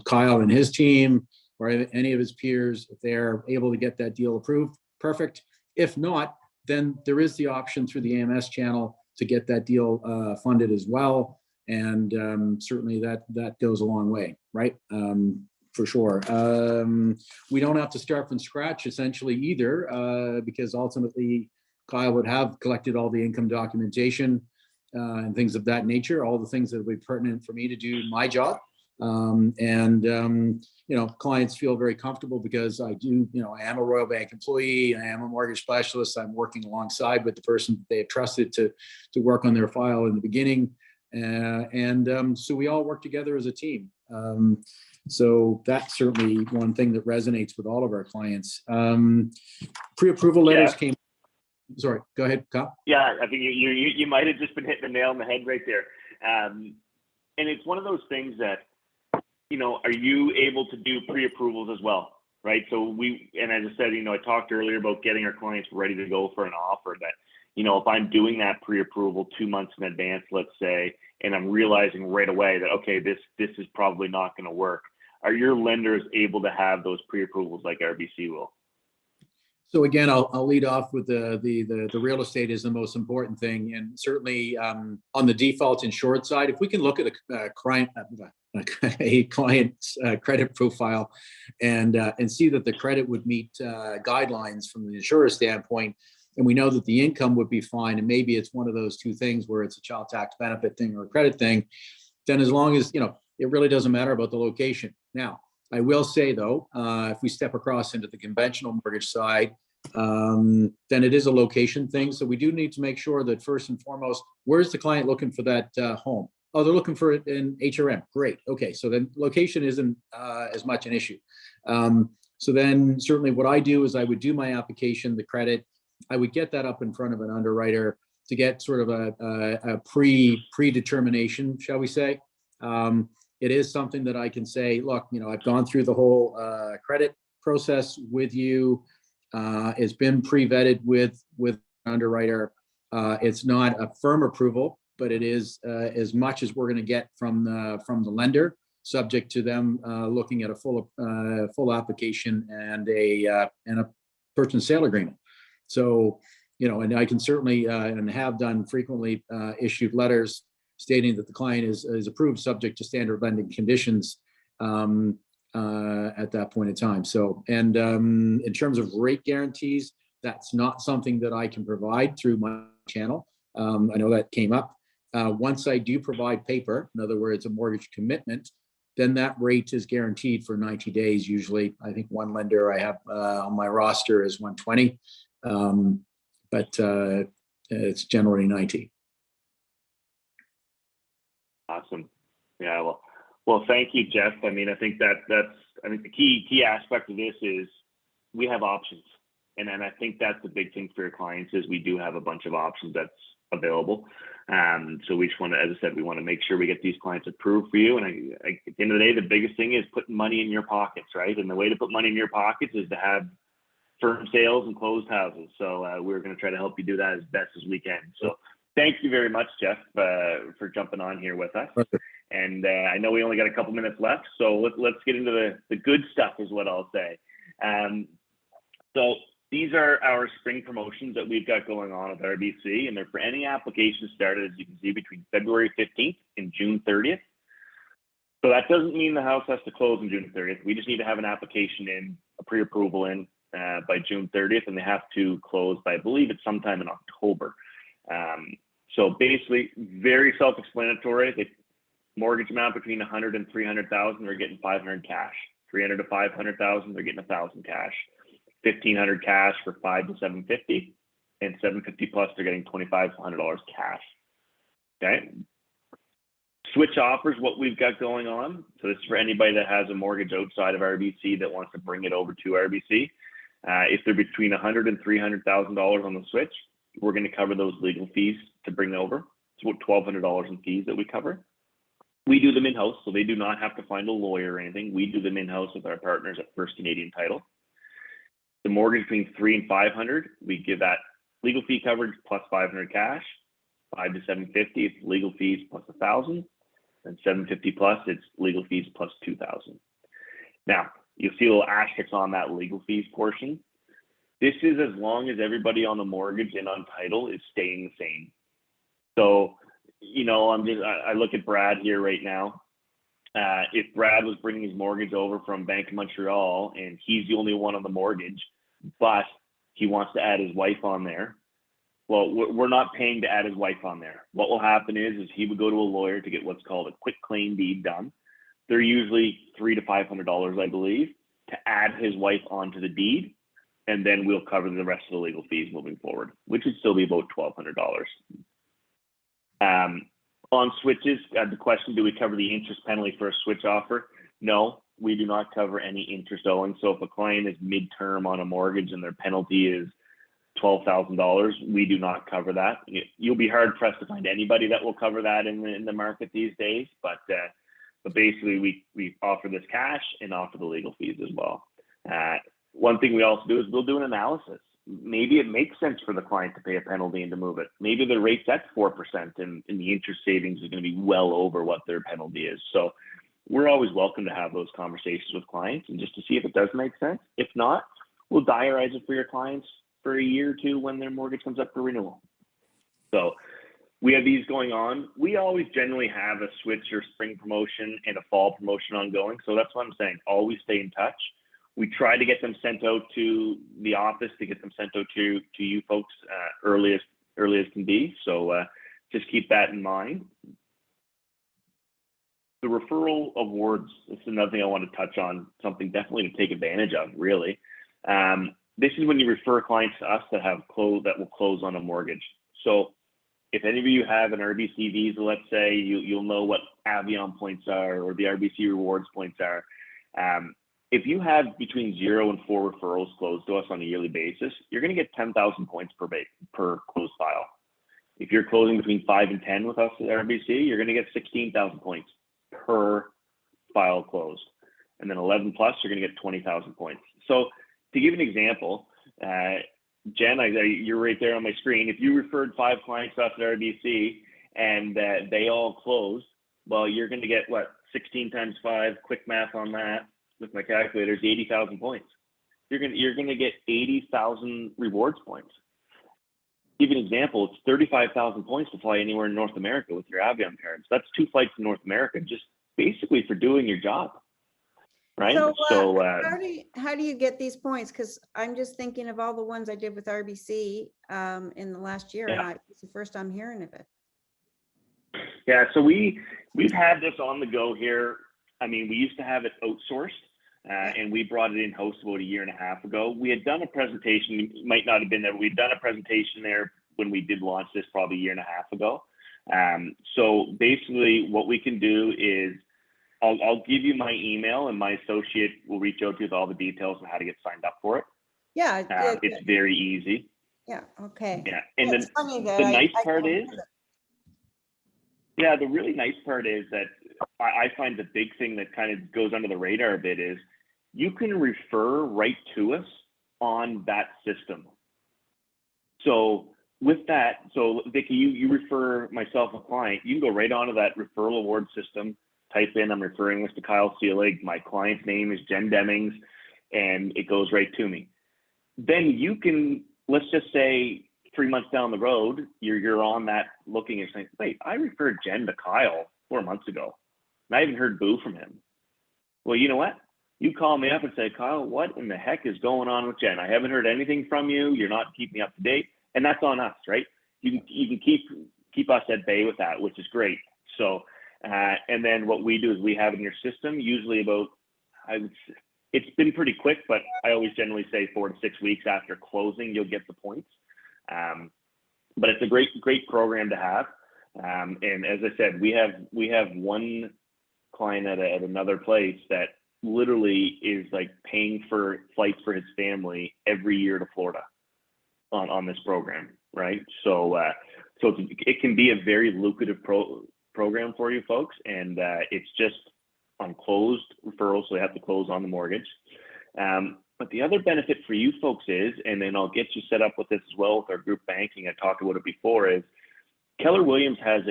Kyle and his team or any of his peers, if they're able to get that deal approved, perfect. If not, then there is the option through the AMS channel to get that deal funded as well. And certainly that goes a long way, right? For sure. We don't have to start from scratch essentially either, because ultimately Kyle would have collected all the income documentation and things of that nature, all the things that would be pertinent for me to do my job. Clients feel very comfortable because I do, I am a Royal Bank employee, I am a mortgage specialist, I'm working alongside with the person that they have trusted to work on their file in the beginning. So we all work together as a team. So that's certainly one thing that resonates with all of our clients. Pre-approval letters came. Sorry, go ahead, Kyle. Yeah, I think you might have just been hitting the nail on the head right there. And it's one of those things that, are you able to do pre-approvals as well, right? So and as I said, I talked earlier about getting our clients ready to go for an offer that, if I'm doing that pre-approval 2 months in advance, let's say, and I'm realizing right away that, okay, this is probably not going to work. Are your lenders able to have those pre-approvals like RBC will? So again, I'll lead off with the real estate is the most important thing, and certainly on the default insured side, if we can look at a client's credit profile and see that the credit would meet guidelines from the insurer standpoint, and we know that the income would be fine, and maybe it's one of those two things where it's a child tax benefit thing or a credit thing, then as long as it really doesn't matter about the location. Now, I will say though, if we step across into the conventional mortgage side, then it is a location thing. So we do need to make sure that first and foremost, where's the client looking for that home? Oh, they're looking for it in HRM. Great. Okay. So then location isn't as much an issue. So then certainly what I do is I would do my application, the credit, I would get that up in front of an underwriter to get sort of a predetermination, shall we say. It is something that I can say, look, I've gone through the whole credit process with you. It's been pre-vetted with an underwriter. It's not a firm approval, but it is as much as we're going to get from the lender, subject to them looking at a full application and a purchase and sale agreement. So, you know, and I can certainly and have done frequently issued letters stating that the client is approved subject to standard lending conditions at that point in time. So, and in terms of rate guarantees, that's not something that I can provide through my channel. I know that came up. Once I do provide paper, in other words, a mortgage commitment, then that rate is guaranteed for 90 days. Usually, I think one lender I have on my roster is 120, but it's generally 90. Awesome. Yeah. Well, thank you, Jeff. I mean, I think that's the key aspect of this is we have options. And then I think that's the big thing for your clients is we do have a bunch of options that's available. So we just want to, as I said, we want to make sure we get these clients approved for you. And at the end of the day, the biggest thing is putting money in your pockets, right? And the way to put money in your pockets is to have firm sales and closed houses. So we're going to try to help you do that as best as we can. So thank you very much, Jeff, for jumping on here with us. And I know we only got a couple minutes left, so let's get into the good stuff is what I'll say. So these are our spring promotions that we've got going on with RBC, and they're for any application started, as you can see, between February 15th and June 30th. So that doesn't mean the house has to close on June 30th. We just need to have an application in, a pre-approval in by June 30th, and they have to close by, I believe it's sometime in October. So basically, very self-explanatory. The mortgage amount between 100 and 300,000, they're getting 500 cash. 300 to 500,000, they're getting 1,000 cash. 1,500 cash for 5 to 750, and 750 plus, they're getting $2,500 cash. Okay. Switch offers, what we've got going on. So this is for anybody that has a mortgage outside of RBC that wants to bring it over to RBC. If they're between $100,000 and $300,000 on the switch, we're going to cover those legal fees to bring over. It's about $1,200 in fees that we cover. We do them in-house, so they do not have to find a lawyer or anything. We do them in-house with our partners at First Canadian Title. The mortgage between 300 and 500, we give that legal fee coverage plus 500 cash. 5 to 750, it's legal fees plus 1,000, and 750 plus, it's legal fees plus 2,000. Now, you'll see a little asterisk on that legal fees portion. This is as long as everybody on the mortgage and on title is staying the same. So, you know, I look at Brad here right now. If Brad was bringing his mortgage over from Bank of Montreal and he's the only one on the mortgage, but he wants to add his wife on there, well, we're not paying to add his wife on there. What will happen is he would go to a lawyer to get what's called a quick claim deed done. They're usually $300 to $500, I believe, to add his wife onto the deed, and then we'll cover the rest of the legal fees moving forward, which would still be about $1,200. On switches, the question, do we cover the interest penalty for a switch offer? No, we do not cover any interest owing. So if a client is midterm on a mortgage and their penalty is $12,000, we do not cover that. You'll be hard pressed to find anybody that will cover that in the market these days. But basically, we offer this cash and offer the legal fees as well. One thing we also do is we'll do an analysis. Maybe it makes sense for the client to pay a penalty and to move it. Maybe the rate's at 4% and the interest savings is going to be well over what their penalty is. So we're always welcome to have those conversations with clients and just to see if it does make sense. If not, we'll diarize it for your clients for a year or two when their mortgage comes up for renewal. So we have these going on. We always generally have a switch or spring promotion and a fall promotion ongoing. So that's what I'm saying. Always stay in touch. We try to get them sent out to the office to get them sent out to you folks early as can be. So just keep that in mind. The referral awards, this is another thing I want to touch on, something definitely to take advantage of, really. This is when you refer clients to us that will close on a mortgage. So if any of you have an RBC Visa, let's say, you'll know what Avion points are or the RBC Rewards points are. If you have between 0 and 4 referrals closed to us on a yearly basis, you're going to get 10,000 points per closed file. If you're closing between 5 and 10 with us at RBC, you're going to get 16,000 points per file closed. And then 11 plus, you're going to get 20,000 points. So to give an example, Jen, you're right there on my screen. If you referred 5 clients off at RBC and they all closed, well, you're going to get what, 16 times 5, quick math on that with my calculator is 80,000 points. You're going to get 80,000 rewards points. Give you an example, it's 35,000 points to fly anywhere in North America with your Avion cards. That's 2 flights to North America, just basically for doing your job. Right. So how do you get these points? Because I'm just thinking of all the ones I did with RBC in the last year, and it's the first I'm hearing of it. Yeah, so we've had this on the go here. I mean, we used to have it outsourced, and we brought it in-house about a year and a half ago. We had done a presentation, you might not have been there. We'd done a presentation there when we did launch this probably a year and a half ago. So basically what we can do is I'll give you my email, and my associate will reach out to you with all the details on how to get signed up for it. Yeah. It's very easy. Yeah, okay. Yeah, and It's then funny that the nice part don't is, do it. yeah, the really nice part is that I find the big thing that kind of goes under the radar a bit is you can refer right to us on that system. So with that, so Vicky, you refer myself a client, you can go right onto that referral award system, type in, I'm referring this to Kyle Seelig, my client's name is Jen Demings, and it goes right to me. Then you can, let's just say 3 months down the road, you're on that looking and saying, wait, I referred Jen to Kyle 4 months ago, and I haven't heard boo from him. Well, you know what? You call me up and say, Kyle, what in the heck is going on with Jen? I haven't heard anything from you. You're not keeping me up to date. And that's on us, right? You can keep us at bay with that, which is great. So, and then what we do is we have it in your system, usually about, it's been pretty quick, but I always generally say 4 to 6 weeks after closing, you'll get the points. But it's a great program to have. And as I said, we have one client at another place that literally is like paying for flights for his family every year to Florida on this program, right? So it can be a very lucrative program for you folks, and it's just on closed referrals, so they have to close on the mortgage. But the other benefit for you folks is, and then I'll get you set up with this as well with our group banking, I talked about it before, is Keller Williams has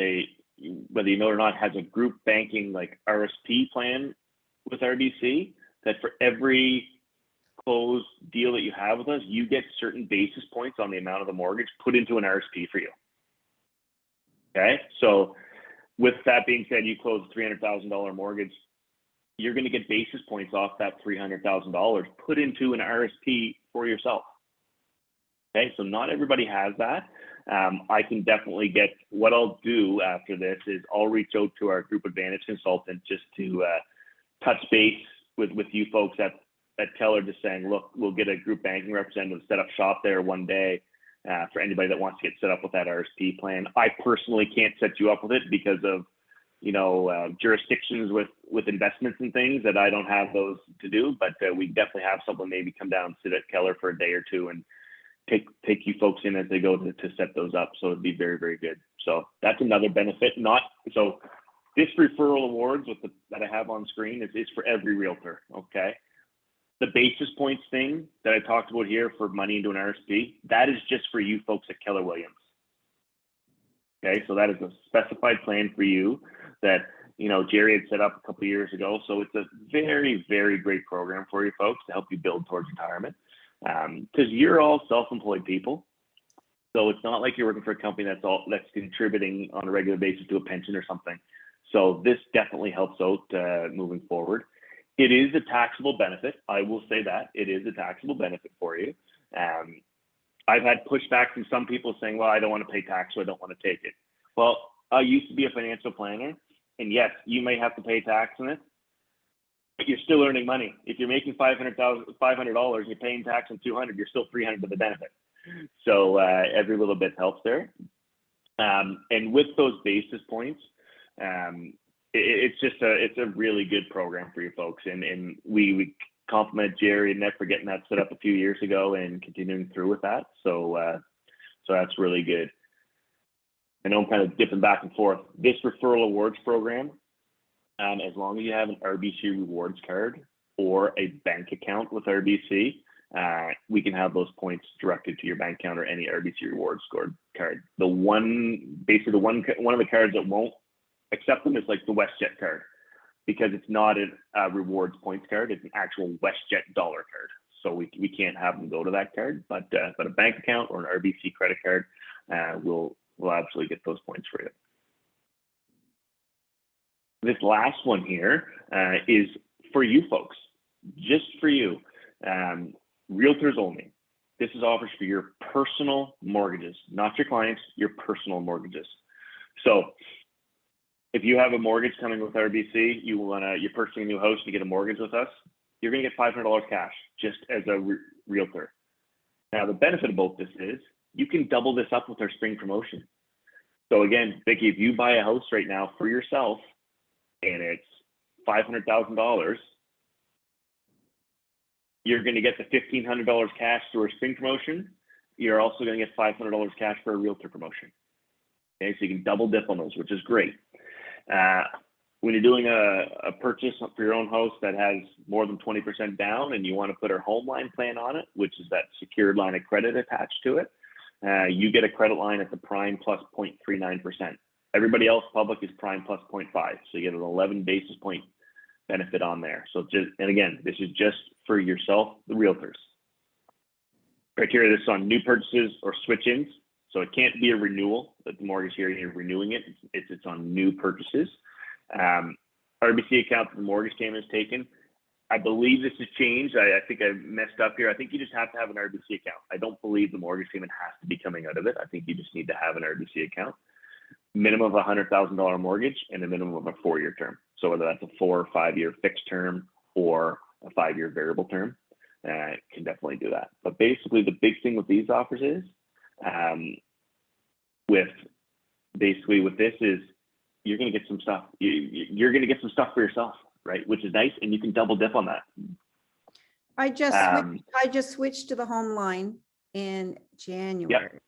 whether you know it or not, has a group banking like RSP plan with RBC that for every closed deal that you have with us, you get certain basis points on the amount of the mortgage put into an RSP for you. Okay, so with that being said, you close a $300,000 mortgage, you're going to get basis points off that $300,000 put into an RSP for yourself. Okay, so not everybody has that. I can definitely get, what I'll do after this is I'll reach out to our Group Advantage consultant just to touch base with you folks at Keller, just saying, look, we'll get a group banking representative set up shop there one day for anybody that wants to get set up with that RSP plan. I personally can't set you up with it because of, jurisdictions with investments and things that I don't have those to do, but we definitely have someone maybe come down and sit at Keller for a day or two and take you folks in as they go to set those up. So it'd be very, very good. So that's another benefit. So this referral awards that I have on screen is for every realtor. Okay. The basis points thing that I talked about here for money into an RSP, that is just for you folks at Keller Williams. Okay. So that is a specified plan for you that, Jerry had set up a couple of years ago. So it's a very, very great program for you folks to help you build towards retirement. Because you're all self-employed people, so it's not like you're working for a company that's contributing on a regular basis to a pension or something. So this definitely helps out moving forward. It is a taxable benefit. I will say that it is a taxable benefit for you. I've had pushback from some people saying, "Well, I don't want to pay tax, so I don't want to take it." Well, I used to be a financial planner, and yes, you may have to pay tax on it, but you're still earning money. If you're making $500, you're paying tax on $200, you're still $300 of the benefit. So every little bit helps there. And with those basis points, it's a really good program for you folks. And we compliment Jerry and Nick for getting that set up a few years ago and continuing through with that. So that's really good. I know I'm kind of dipping back and forth. This referral awards program, as long as you have an RBC rewards card or a bank account with RBC, we can have those points directed to your bank account or any RBC Rewards scored card. Basically one of the cards that won't accept them is like the WestJet card, because it's not a rewards points card. It's an actual WestJet dollar card. So we can't have them go to that card, but a bank account or an RBC credit card will absolutely get those points for you. This last one here is for you folks, just for you, realtors only. This is offers for your personal mortgages, not your clients, your personal mortgages. So if you have a mortgage coming with RBC, you're purchasing a new house to get a mortgage with us, you're going to get $500 cash just as a realtor. Now, the benefit of both this is you can double this up with our spring promotion. So again, Vicki, if you buy a house right now for yourself and it's $500,000, you're going to get the $1,500 cash through our spring promotion. You're also going to get $500 cash for a realtor promotion. Okay, so you can double dip on those, which is great. When you're doing a purchase for your own house that has more than 20% down and you want to put our home line plan on it, which is that secured line of credit attached to it, you get a credit line at the prime plus 0.39%. Everybody else public is prime plus 0.5. So you get an 11 basis point benefit on there. So and again, this is just for yourself, the realtors. Criteria, this is on new purchases or switch-ins. So it can't be a renewal that the mortgage here, you're renewing it. It's on new purchases. RBC account that the mortgage payment is taken. I believe this has changed. I think I messed up here. I think you just have to have an RBC account. I don't believe the mortgage payment has to be coming out of it. I think you just need to have an RBC account. Minimum of $100,000 mortgage and a minimum of a 4-year term. So whether that's a 4 or 5 year fixed term or a 5-year variable term, can definitely do that. But basically the big thing with these offers is, with this is you're going to get some stuff. You're going to get some stuff for yourself, right? Which is nice, and you can double dip on that. I just switched to the home line in January. Yep.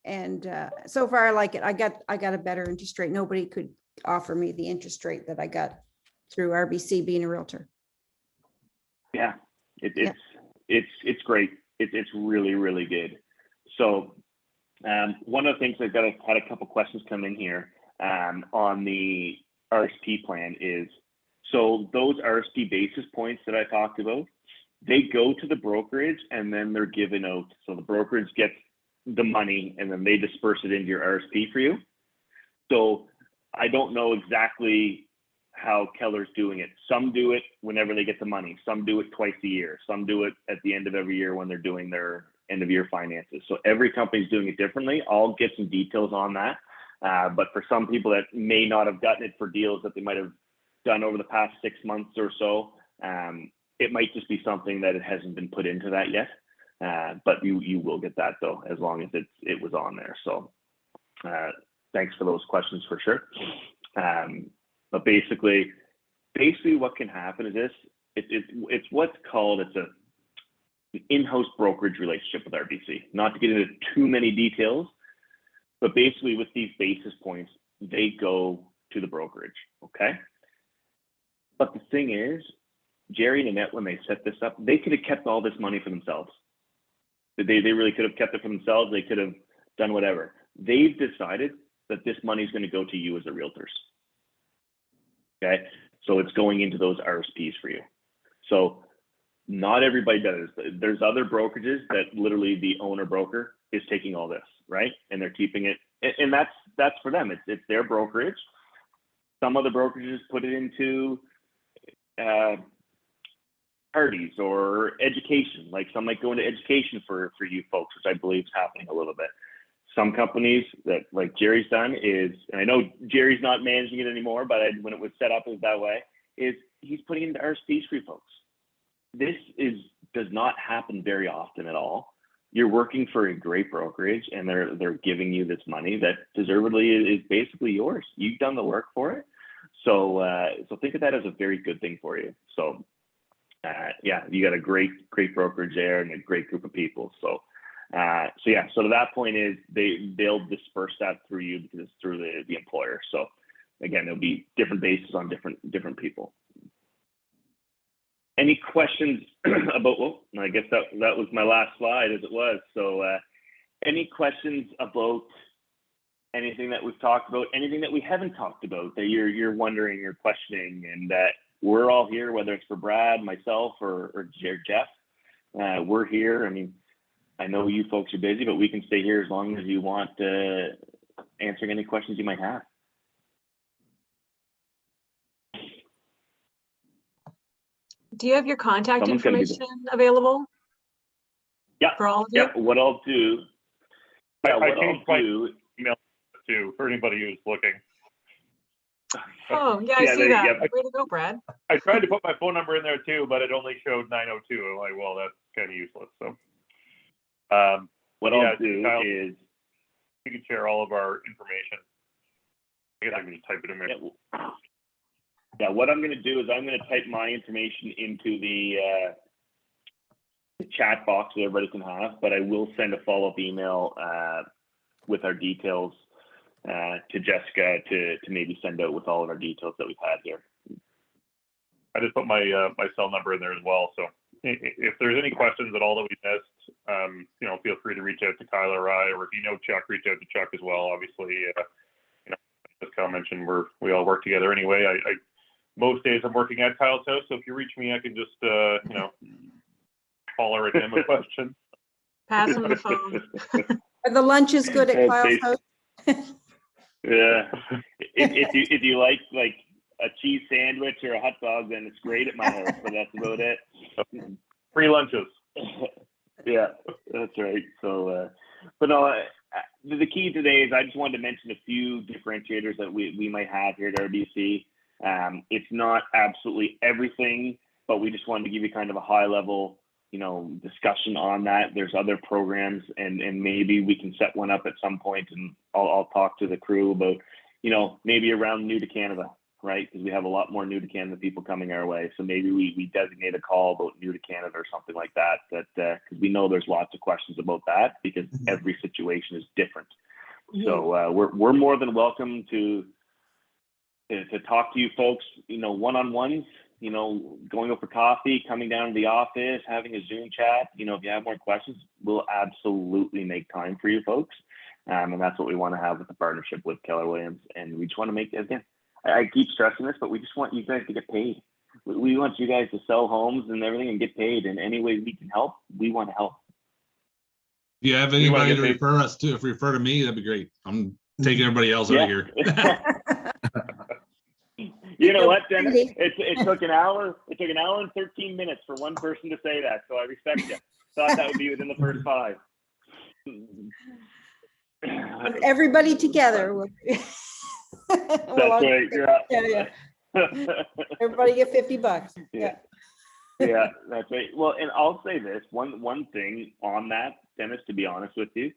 And so far I like it. I got a better interest rate. Nobody could offer me the interest rate that I got through RBC being a realtor. Yeah, it's great. It's really, really good. So one of the things I've had a couple questions come in here on the RSP plan is, so those RSP basis points that I talked about, they go to the brokerage and then they're given out. So the brokerage gets the money and then they disperse it into your RSP for you. So I don't know exactly how Keller's doing it. Some do it whenever they get the money. Some do it twice a year. Some do it at the end of every year when they're doing their end of year finances. So every company's doing it differently. I'll get some details on that. But for some people that may not have gotten it for deals that they might have done over the past 6 months or so, it might just be something that it hasn't been put into that yet. But you will get that though, as long as it was on there. So thanks for those questions for sure. But basically what can happen is this, it's what's called, it's an in-house brokerage relationship with RBC. Not to get into too many details, but basically with these basis points, they go to the brokerage, okay? But the thing is, Jerry and Annette, when they set this up, they could have kept all this money for themselves. They really could have kept it for themselves. They could have done whatever. They've decided that this money is going to go to you as the realtors. Okay, so it's going into those RSPs for you. So not everybody does. There's other brokerages that literally the owner broker is taking all this, right? And they're keeping it, and that's for them. It's their brokerage. Some other brokerages put it into parties or education. Like some might go into education for you folks, which I believe is happening a little bit. Some companies that like Jerry's done is, and I know Jerry's not managing it anymore, but when it was set up as that way, is he's putting it into RSPs for you folks. This does not happen very often at all. You're working for a great brokerage and they're giving you this money that deservedly is basically yours. You've done the work for it. So think of that as a very good thing for you. So yeah, you got a great brokerage there and a great group of people. So to that point is they'll disperse that through you because it's through the employer. So again, there'll be different bases on different people. any questions about, well, I guess that was my last slide as it was. So any questions about anything that we've talked about, anything that we haven't talked about that you're wondering or questioning, and that we're all here, whether it's for Brad, myself, or Jeff, we're here. I mean, I know you folks are busy, but we can stay here as long as you want, answering any questions you might have. Do you have your contact Someone's gonna be information available? Yeah. For all of you? Yeah, what I'll do. Yeah, I what I'll changed my do. email too for anybody who's looking. Oh, yeah, I Yeah, see that. yeah. Way to go, Brad. I tried to put my phone number in there too, but it only showed 902. I'm like, well, that's kind of useless. So, What yeah, I'll do Kyle, is, you can share all of our information. I guess I can just type it in there. yeah, what I'm going to do is I'm going to type my information into the chat box that everybody can have, but I will send a follow-up email with our details to Jessica to maybe send out with all of our details that we've had here. I just put my my cell number in there as well. So if there's any questions at all that we missed, you know, feel free to reach out to Kyle or I, or if you know Chuck, reach out to Chuck as well. Obviously, you know, as Kyle mentioned, we all work together anyway. I most days I'm working at Kyle's house, so if you reach me, I can just you know, holler at him a question. Pass him the phone. Are the lunches good at Kyle's house? Yeah, if you like a cheese sandwich or a hot dog, then it's great at my house. But that's about it. Free lunches. Yeah, that's right. So, but no, the key today is I just wanted to mention a few differentiators that we might have here at RBC. It's not absolutely everything, but we just wanted to give you kind of a high level, you know, discussion on that. There's other programs, and maybe we can set one up at some point, and I'll talk to the crew about, you know, maybe around new to Canada, right? Because we have a lot more new to Canada people coming our way. So maybe we designate a call about new to Canada or something like that, because we know there's lots of questions about that, because every situation is different. So we're more than welcome to talk to you folks, you know, one-on-ones, you know, going over coffee, coming down to the office, having a Zoom chat. You know, if you have more questions, we'll absolutely make time for you folks. And that's what we want to have with the partnership with Keller Williams. And we just want to make, again, I keep stressing this, but we just want you guys to get paid. We want you guys to sell homes and everything and get paid. And any way we can help, we want to help. If you have anybody to refer us to, if you refer to me, that'd be great. I'm taking everybody else out of here. You know what, Dennis? It took an hour. It took an hour and 13 minutes for one person to say that. So I respect you. Thought that would be within the first 5. Everybody together. That's right. Yeah. Everybody get $50. Yeah. Yeah, that's right. Well, and I'll say this one thing on that, Dennis, to be honest with you,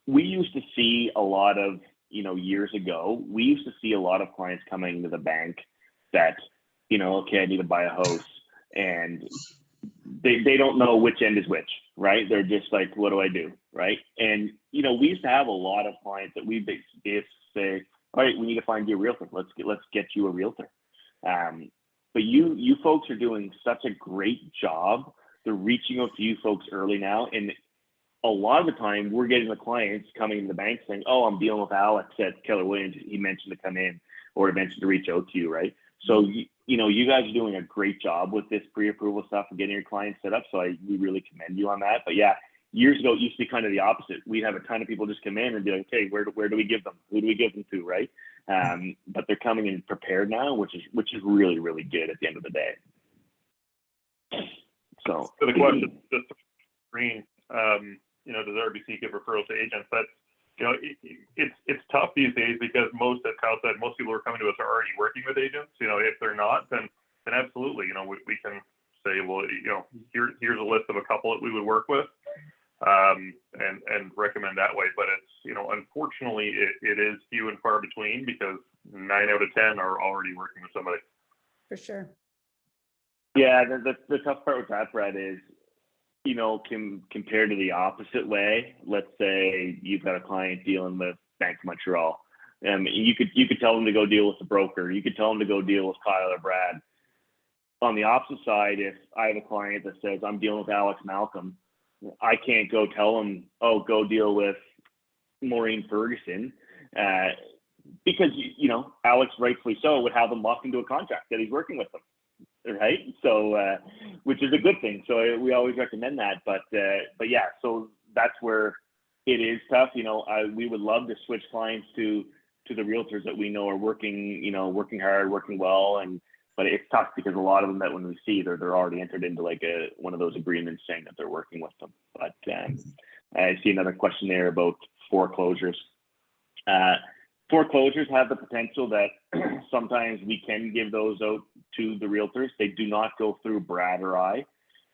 we used to see a lot of, you know, years ago, we used to see a lot of clients coming to the bank that, you know, okay, I need to buy a house, and they don't know which end is which, right? They're just like, what do I do, right? And, you know, we used to have a lot of clients that we basically say, all right, we need to find you a realtor. Let's get you a realtor. But you folks are doing such a great job. They're reaching out to you folks early now, and a lot of the time we're getting the clients coming to the bank saying, oh, I'm dealing with Alex at Keller Williams. He mentioned to come in, or he mentioned to reach out to you, right? So, you know, you guys are doing a great job with this pre-approval stuff and getting your clients set up. So we really commend you on that. But yeah, years ago, it used to be kind of the opposite. We'd have a ton of people just come in and be like, okay, where do we give them? Who do we give them to, right? But they're coming in prepared now, which is really, really good at the end of the day. So the question, just green, you know, does RBC give referrals to agents? That's, you know, it's tough these days because most, as Kyle said, most people who are coming to us are already working with agents. You know, if they're not, then absolutely, you know, we can say, well, you know, here's a list of a couple that we would work with, and recommend that way. But it's, you know, unfortunately, it is few and far between, because 9 out of 10 are already working with somebody. For sure. Yeah, the tough part with that, Brad, is, you know, compared to the opposite way. Let's say you've got a client dealing with Bank of Montreal. You could tell them to go deal with the broker. You could tell them to go deal with Kyle or Brad. on the opposite side, if I have a client that says I'm dealing with Alex Malcolm, I can't go tell him, oh, go deal with Maureen Ferguson, because Alex, rightfully so, would have them locked into a contract that he's working with them, right? So, which is a good thing. So we always recommend that. But yeah, so that's where it is tough. We would love to switch clients to the realtors that we know are working hard, working well, but it's tough because a lot of them that when we see they're already entered into like one of those agreements saying that they're working with them. But I see another question there about foreclosures. Foreclosures have the potential that sometimes we can give those out to the realtors. They do not go through Brad or I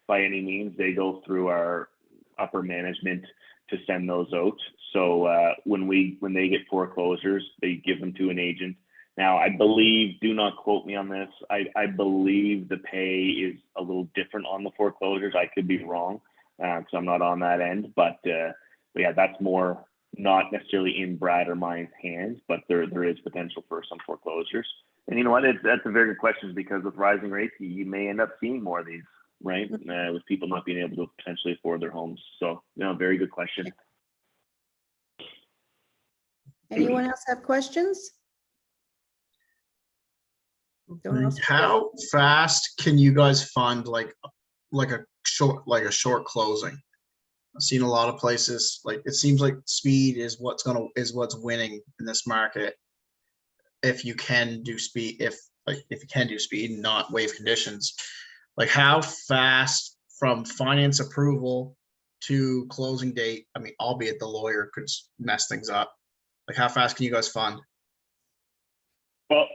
by any means. They go through our upper management to send those out. So when they get foreclosures, they give them to an agent. Now, I believe, do not quote me on this, I believe the pay is a little different on the foreclosures. I could be wrong, because I'm not on that end. But yeah, that's more not necessarily in Brad or mine's hands, but there is potential for some foreclosures. And you know what? That's a very good question, because with rising rates, you may end up seeing more of these, right? With people not being able to potentially afford their homes. So, very good question. Anyone else have questions? How fast can you guys fund like a short closing? I've seen a lot of places, like it seems like speed is what's winning in this market. If you can do speed, if you can do speed and not waive conditions, like how fast from finance approval to closing date? I mean, albeit the lawyer could mess things up. Like how fast can you guys fund? Well,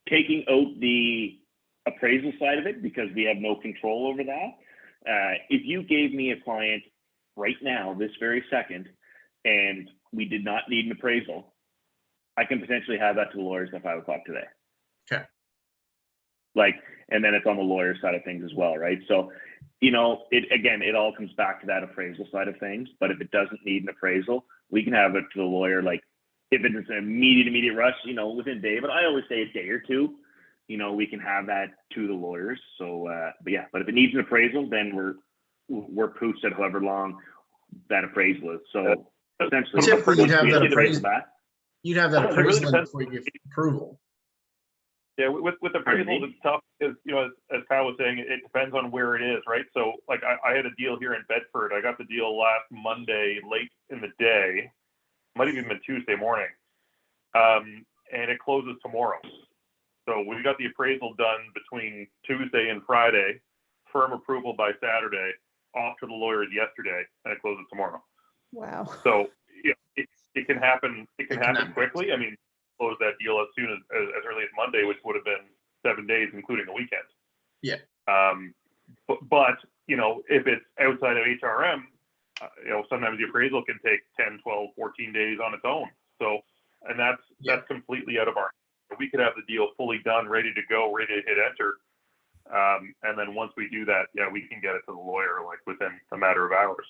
taking out the appraisal side of it, because we have no control over that. If you gave me a client right now, this very second, and we did not need an appraisal, I can potentially have that to the lawyers at 5 o'clock today. Okay. And then it's on the lawyer side of things as well, right? So, it all comes back to that appraisal side of things. But if it doesn't need an appraisal, we can have it to the lawyer, like if it's an immediate rush, within a day. But I always say a day or two, we can have that to the lawyers. So, but if it needs an appraisal, then we're pooched at however long that appraisal is. So essentially, typically you'd have that appraisal. Back. You'd have that appraisal before you give approval. Yeah, with appraisals, it's tough because, as Kyle was saying, it depends on where it is, right? So, like, I had a deal here in Bedford. I got the deal last Monday late in the day, might have even been Tuesday morning, and it closes tomorrow. So we got the appraisal done between Tuesday and Friday, firm approval by Saturday, off to the lawyers yesterday, and it closes tomorrow. Wow. So it can happen. It can happen quickly. I mean, close that deal as soon as early as Monday, which would have been 7 days, including the weekend. Yeah. But if it's outside of HRM, sometimes the appraisal can take 10, 12, 14 days on its own. So, and that's completely out of our hands. We could have the deal fully done, ready to go, ready to hit enter. And then once we do that, we can get it to the lawyer like within a matter of hours.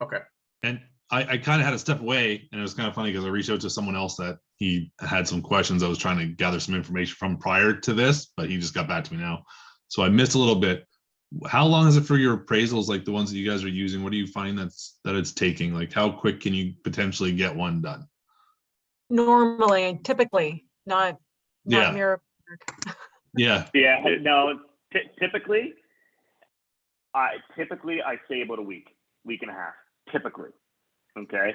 Okay. And I kind of had to step away, and it was kind of funny because I reached out to someone else that he had some questions I was trying to gather some information from prior to this, but he just got back to me now. So I missed a little bit. How long is it for your appraisals, like the ones that you guys are using? What do you find that it's taking? Like how quick can you potentially get one done? Normally, typically, not miracle. Yeah. No, typically I say about a week and a half, typically. Okay.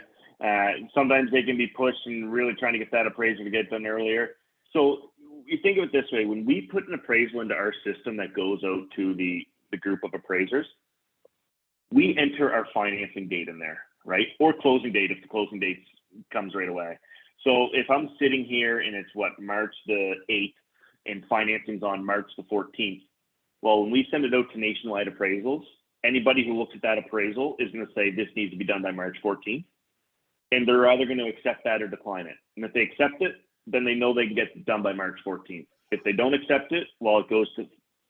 Sometimes they can be pushed and really trying to get that appraisal to get done earlier. So you think of it this way: when we put an appraisal into our system that goes out to the group of appraisers, we enter our financing date in there, right? Or closing date if the closing date comes right away. So if I'm sitting here and it's March the 8th and financing's on March the 14th, well, when we send it out to nationwide appraisals, anybody who looks at that appraisal is going to say this needs to be done by March 14th. And they're either going to accept that or decline it. And if they accept it, then they know they can get it done by March 14th. If they don't accept it, well, it goes to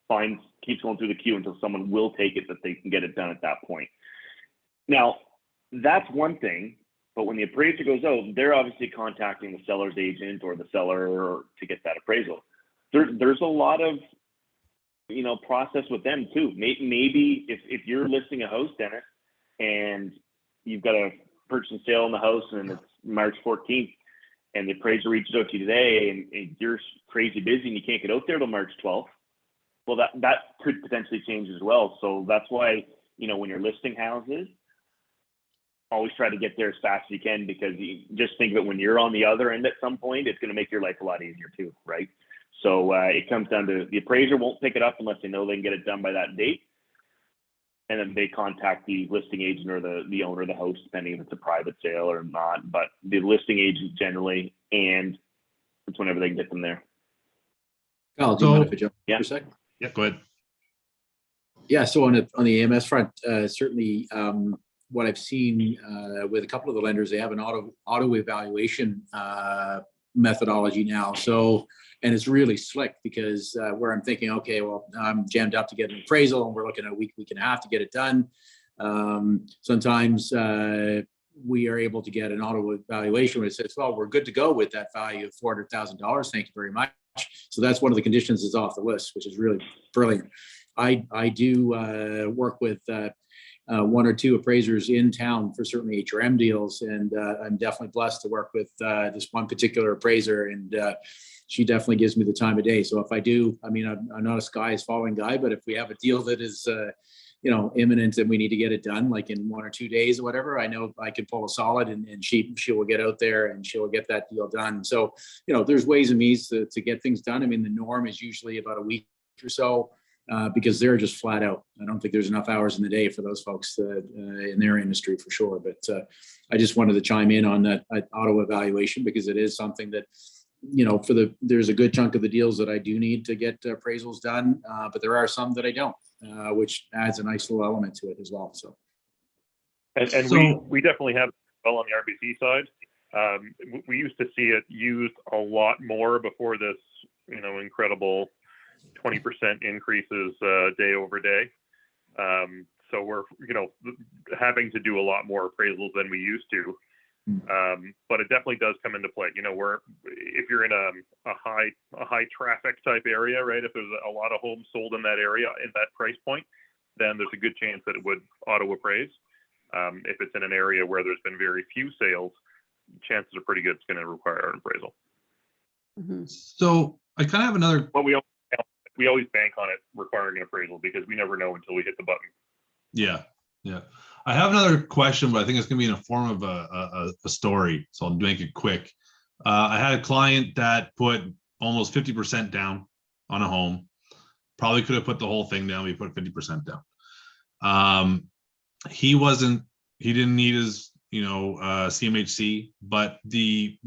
fines, keeps going through the queue until someone will take it that they can get it done at that point. Now, that's one thing. But when the appraiser goes out, they're obviously contacting the seller's agent or the seller to get that appraisal. There's a lot of process with them too. Maybe if you're listing a house, Dennis, and you've got a purchase and sale in the house and it's March 14th, and the appraiser reaches out to you today, and you're crazy busy and you can't get out there till March 12th, well, that could potentially change as well. So that's why, when you're listing houses, always try to get there as fast as you can, because you just think that when you're on the other end at some point, it's going to make your life a lot easier too, right? So it comes down to the appraiser won't pick it up unless they know they can get it done by that date. And then they contact the listing agent or the owner of the house, depending if it's a private sale or not. But the listing agent generally, and it's whenever they can get them there. Kyle, do you mind if I jump in Yeah. for a second? Yeah, go ahead. Yeah, so on the AMS front, certainly what I've seen with a couple of the lenders, they have an auto evaluation methodology now. So, and it's really slick, because where I'm thinking, okay, well, I'm jammed up to get an appraisal and we're looking at a week and a half to get it done. Sometimes we are able to get an auto evaluation where it says, well, we're good to go with that value of $400,000. Thank you very much. So that's one of the conditions that's off the list, which is really brilliant. I do work with one or two appraisers in town for certainly HRM deals, and I'm definitely blessed to work with this one particular appraiser, and she definitely gives me the time of day. So if I do, I'm not a sky is falling guy, but if we have a deal that is imminent and we need to get it done like in 1 or 2 days or whatever, I know I can pull a solid, and she will get out there and she'll get that deal done. So there's ways and means to get things done. The norm is usually about a week or so. Because they're just flat out. I don't think there's enough hours in the day for those folks in their industry for sure. But I just wanted to chime in on that auto evaluation, because it is something that, there's a good chunk of the deals that I do need to get appraisals done, but there are some that I don't, which adds a nice little element to it as well. So, and we definitely have well on the RBC side. We used to see it used a lot more before this, incredible 20% increases day over day. So we're, having to do a lot more appraisals than we used to. But it definitely does come into play. If you're in a high traffic type area, right? If there's a lot of homes sold in that area in that price point, then there's a good chance that it would auto appraise. If it's in an area where there's been very few sales, chances are pretty good it's going to require an appraisal. So I kind of have another. But we always bank on it requiring an appraisal, because we never know until we hit the button. Yeah. I have another question, but I think it's going to be in a form of a story, so I'll make it quick. I had a client that put almost 50% down on a home. Probably could have put the whole thing down. We put 50% down. He didn't need his, CMHC, but he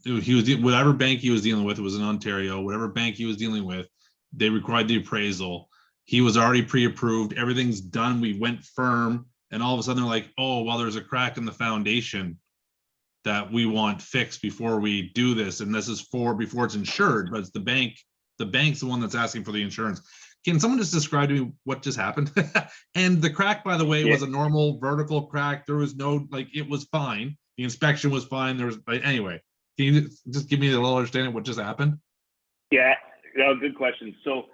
was whatever bank he was dealing with, it was in Ontario, whatever bank he was dealing with, they required the appraisal. He was already pre-approved. Everything's done. We went firm. And all of a sudden they're like, oh, well, there's a crack in the foundation that we want fixed before we do this. And this is before it's insured, but it's the bank. The bank's the one that's asking for the insurance. Can someone just describe to me what just happened? And the crack, by the way, was a normal vertical crack. There was no, it was fine. The inspection was fine. There was, anyway, can you just give me a little understanding of what just happened? Yeah, good question. So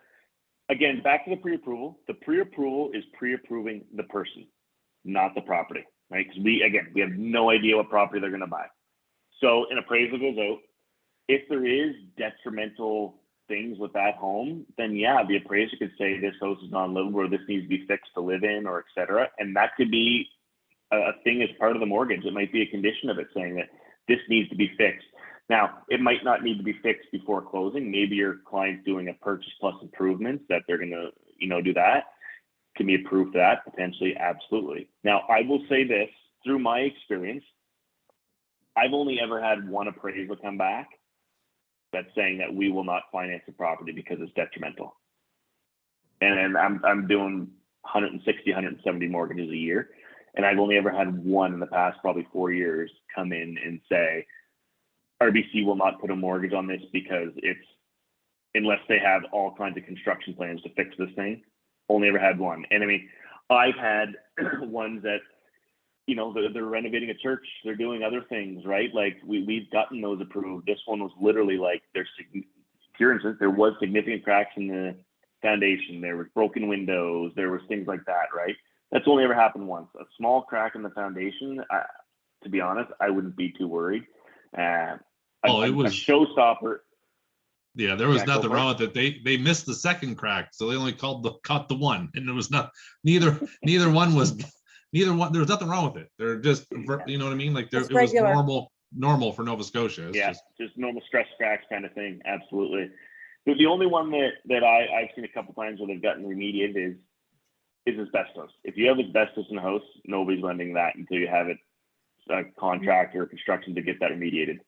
again, back to the pre-approval. The pre-approval is pre-approving the person, not the property, right? Because we have no idea what property they're going to buy. So an appraisal goes out. If there is detrimental things with that home, then the appraiser could say this house is non-livable, or this needs to be fixed to live in, or et cetera. And that could be a thing as part of the mortgage. It might be a condition of it saying that this needs to be fixed. Now, it might not need to be fixed before closing. Maybe your client's doing a purchase plus improvements that they're going to, do that. Can be approved for that, potentially, absolutely. Now, I will say this, through my experience, I've only ever had one appraisal come back that's saying that we will not finance the property because it's detrimental. And I'm doing 160, 170 mortgages a year, and I've only ever had one in the past probably 4 years come in and say, RBC will not put a mortgage on this because unless they have all kinds of construction plans to fix this thing. Only ever had one. And I've had ones that, they're renovating a church, they're doing other things, right? Like we've gotten those approved. This one was literally like, for instance, there was significant cracks in foundation, there was broken windows, there was things like that, right? That's only ever happened once. A small crack in the foundation, to be honest, I wouldn't be too worried. It was a showstopper. Yeah, there was Yeah, go nothing for it. wrong with it. They missed the second crack, so they only caught the one, and there was neither one was there was nothing wrong with it. They're just, you know what I mean? Like It's it was regular. normal for Nova Scotia. It's just normal stress cracks kind of thing. Absolutely. The only one that I've seen a couple times where they've gotten remediated is asbestos. If you have asbestos in the house, nobody's lending that until you have it contract or construction to get that remediated.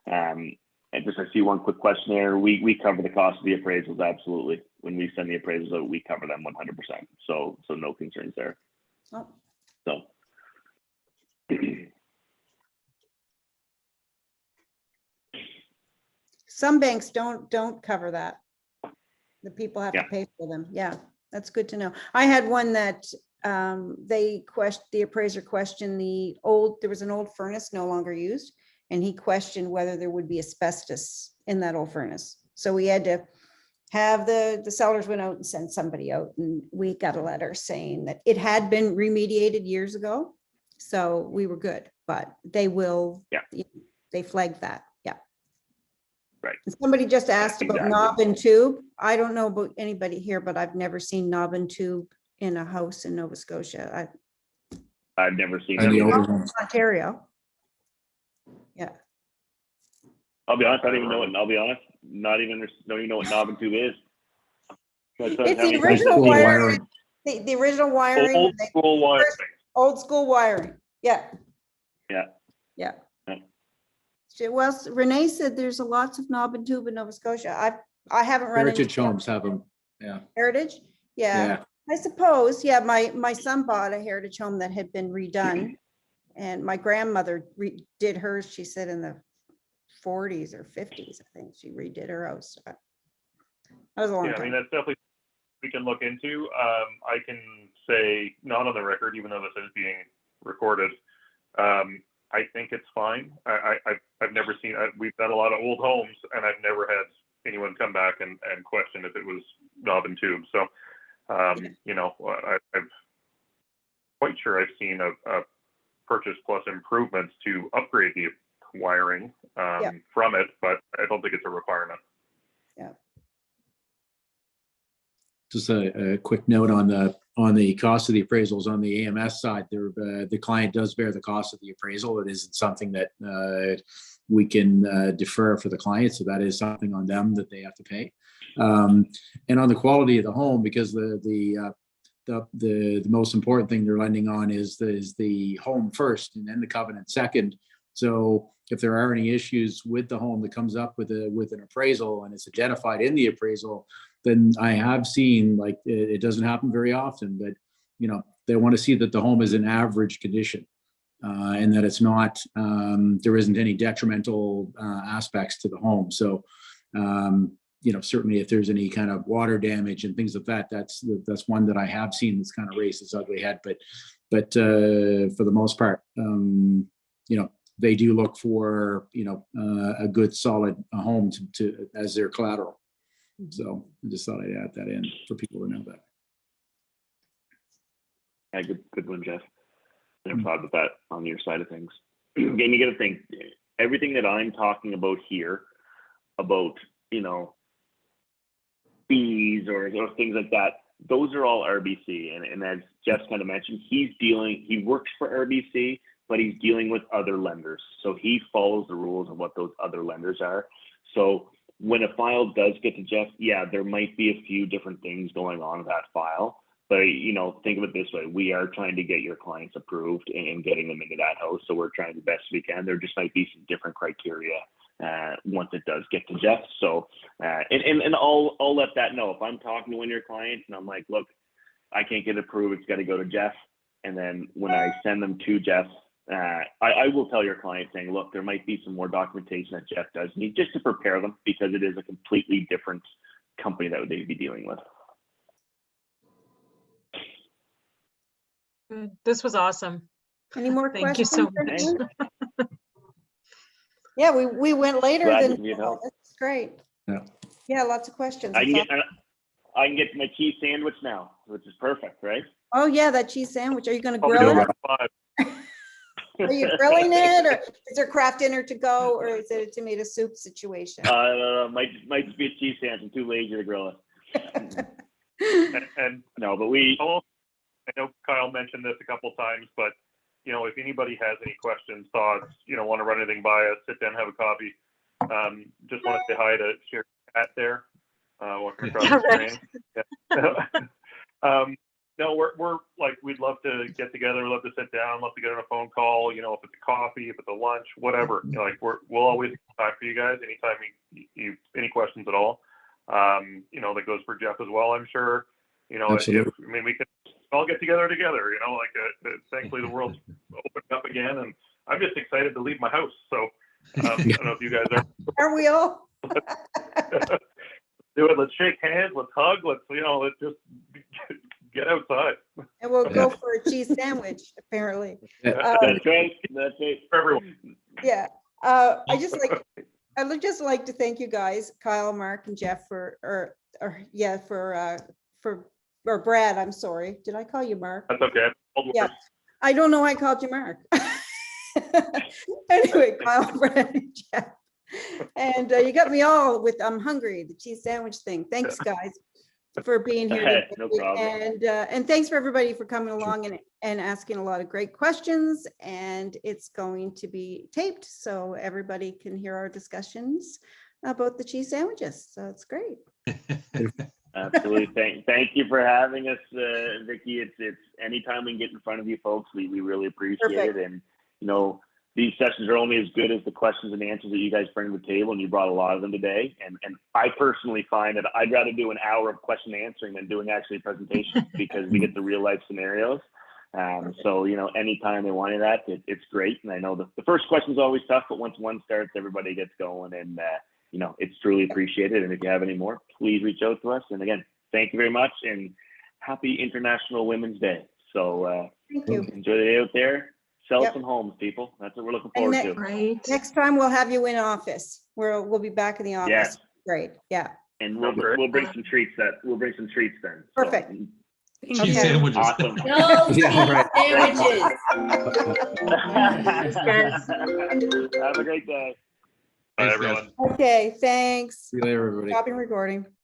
And just I see one quick question there. We cover the cost of the appraisals, absolutely. When we send the appraisals out, we cover them 100%. So no concerns there. Oh. So. Some banks don't cover that. The people have to Yeah. pay for them. Yeah, that's good to know. I had one that the appraiser questioned there was an old furnace no longer used, and he questioned whether there would be asbestos in that old furnace. So we had to have the sellers went out and sent somebody out, and we got a letter saying that it had been remediated years ago. So we were good, but they will, they flagged that. Yeah. Right. And somebody just asked about Exactly. knob and tube. I don't know about anybody here, but I've never seen knob and tube in a house in Nova Scotia. I've never seen And the that. older ones. Ontario. Yeah. I'll be honest, I don't even know what, I'll be honest, don't even know what knob and tube is. It's the original wiring. The original wiring. Old school wiring. Old school wiring. Yeah. Yeah. Yeah. Well, Renee said there's lots of knob and tube in Nova Scotia. I haven't run into Heritage homes have them. Yeah. Heritage. Yeah. I suppose. Yeah. My son bought a heritage home that had been redone, and my grandmother did hers. She said in the 40s or 50s. I think she redid her house. That was a long time. I mean, that's definitely we can look into. I can say not on the record, even though this is being recorded. I think it's fine. I've never seen. We've got a lot of old homes, and I've never had anyone come back and question if it was knob and tube. So, you know, I'm quite sure I've seen a purchase plus improvements to upgrade the wiring from it, but I don't think it's a requirement. Yeah. Just a quick note on the cost of the appraisals on the AMS side. The client does bear the cost of the appraisal. It isn't something that we can defer for the client, so that is something on them that they have to pay. And on the quality of the home, because the most important thing they're lending on is the home first, and then the covenant second. So if there are any issues with the home that comes up with an appraisal and it's identified in the appraisal, then I have seen, like, it doesn't happen very often, but you know, they want to see that the home is in average condition, and that it's not, there isn't any detrimental aspects to the home. So, you know, certainly if there's any kind of water damage and things like that, that's one that I have seen that's kind of raised its ugly head. But for the most part, you know, they do look for, you know, a good solid home to as their collateral. So I just thought I'd add that in for people to know that. Yeah, good one, Jeff. Never thought about that on your side of things. Again, you got to think, everything that I'm talking about here, about, you know, fees or things like that, those are all RBC. And as Jeff kind of mentioned, he works for RBC, but he's dealing with other lenders. So he follows the rules of what those other lenders are. So when a file does get to Jeff, yeah, there might be a few different things going on in that file. But, you know, think of it this way. We are trying to get your clients approved and getting them into that house. So we're trying the best we can. There just might be some different criteria once it does get to Jeff. So, and I'll let that know. If I'm talking to one of your clients and I'm like, look, I can't get it approved, it's got to go to Jeff. And then when I send them to Jeff, I will tell your client saying, look, there might be some more documentation that Jeff does need just to prepare them, because it is a completely different company that they'd be dealing with. This was awesome. Any more Thank you questions? so much. Yeah, we went later Glad than to be able to help. that's great. Yeah. Yeah, lots of questions. I I can get my cheese sandwich now, which is perfect, right? Oh, yeah, that cheese sandwich. Are you gonna I'll be grill over it? at 5. Are you grilling it, or is there craft dinner to go, or is it a tomato soup situation? Might just be a cheese sandwich. I'm too lazy to grill it. And No, but we. I know Kyle mentioned this a couple times, but if anybody has any questions, thoughts, want to run anything by us, sit down, have a coffee. Just want to say hi to Sherry Cat there, walking across the screen. Yeah. No, we're like, we'd love to get together, love to sit down, love to get on a phone call. If it's a coffee, if it's a lunch, whatever. We'll always talk for you guys anytime you any questions at all. That goes for Jeff as well, I'm sure. Absolutely. We can all get together. Thankfully the world's opened up again, and I'm just excited to leave my house. So I don't know if you guys are. Are we all? Do it. Let's shake hands. Let's hug. Let's just get outside. And we'll go for a cheese sandwich, apparently. That's right. That's it For everyone. Yeah. I'd just like to thank you guys, Kyle, Mark, and Jeff or Brad. I'm sorry. Did I call you Mark? That's okay. Yeah. I don't know. I called you Mark. Anyway, Kyle, Brad, and Jeff. And you got me all with I'm hungry, the cheese sandwich thing. Thanks, guys, for being here today. No problem. And thanks for everybody for coming along and asking a lot of great questions. And it's going to be taped so everybody can hear our discussions about the cheese sandwiches. So it's great. Absolutely. Thank you for having us, Vicki. It's anytime we can get in front of you folks, we really appreciate Perfect. it. And these sessions are only as good as the questions and answers that you guys bring to the table, and you brought a lot of them today. And I personally find that I'd rather do an hour of question answering than doing actually a presentation because we get the real life scenarios. So anytime they wanted that, it's great. And I know the first question is always tough, but once one starts, everybody gets going, and it's truly appreciated. And if you have any more, please reach out to us. And again, thank you very much, and happy International Women's Day. So Thank you. enjoy the day out there. Sell Yep. some homes, people. That's what we're looking forward to. Right. Next time we'll have you in office. We'll be back in the office. Yes. Great. Yeah. And we'll bring some treats then. So, Perfect. Cheese Okay. sandwiches. awesome. No Yeah, sandwiches. Have a great day. Bye, Thanks, guys. everyone. Okay. Thanks. See you later, everybody. Stopping recording.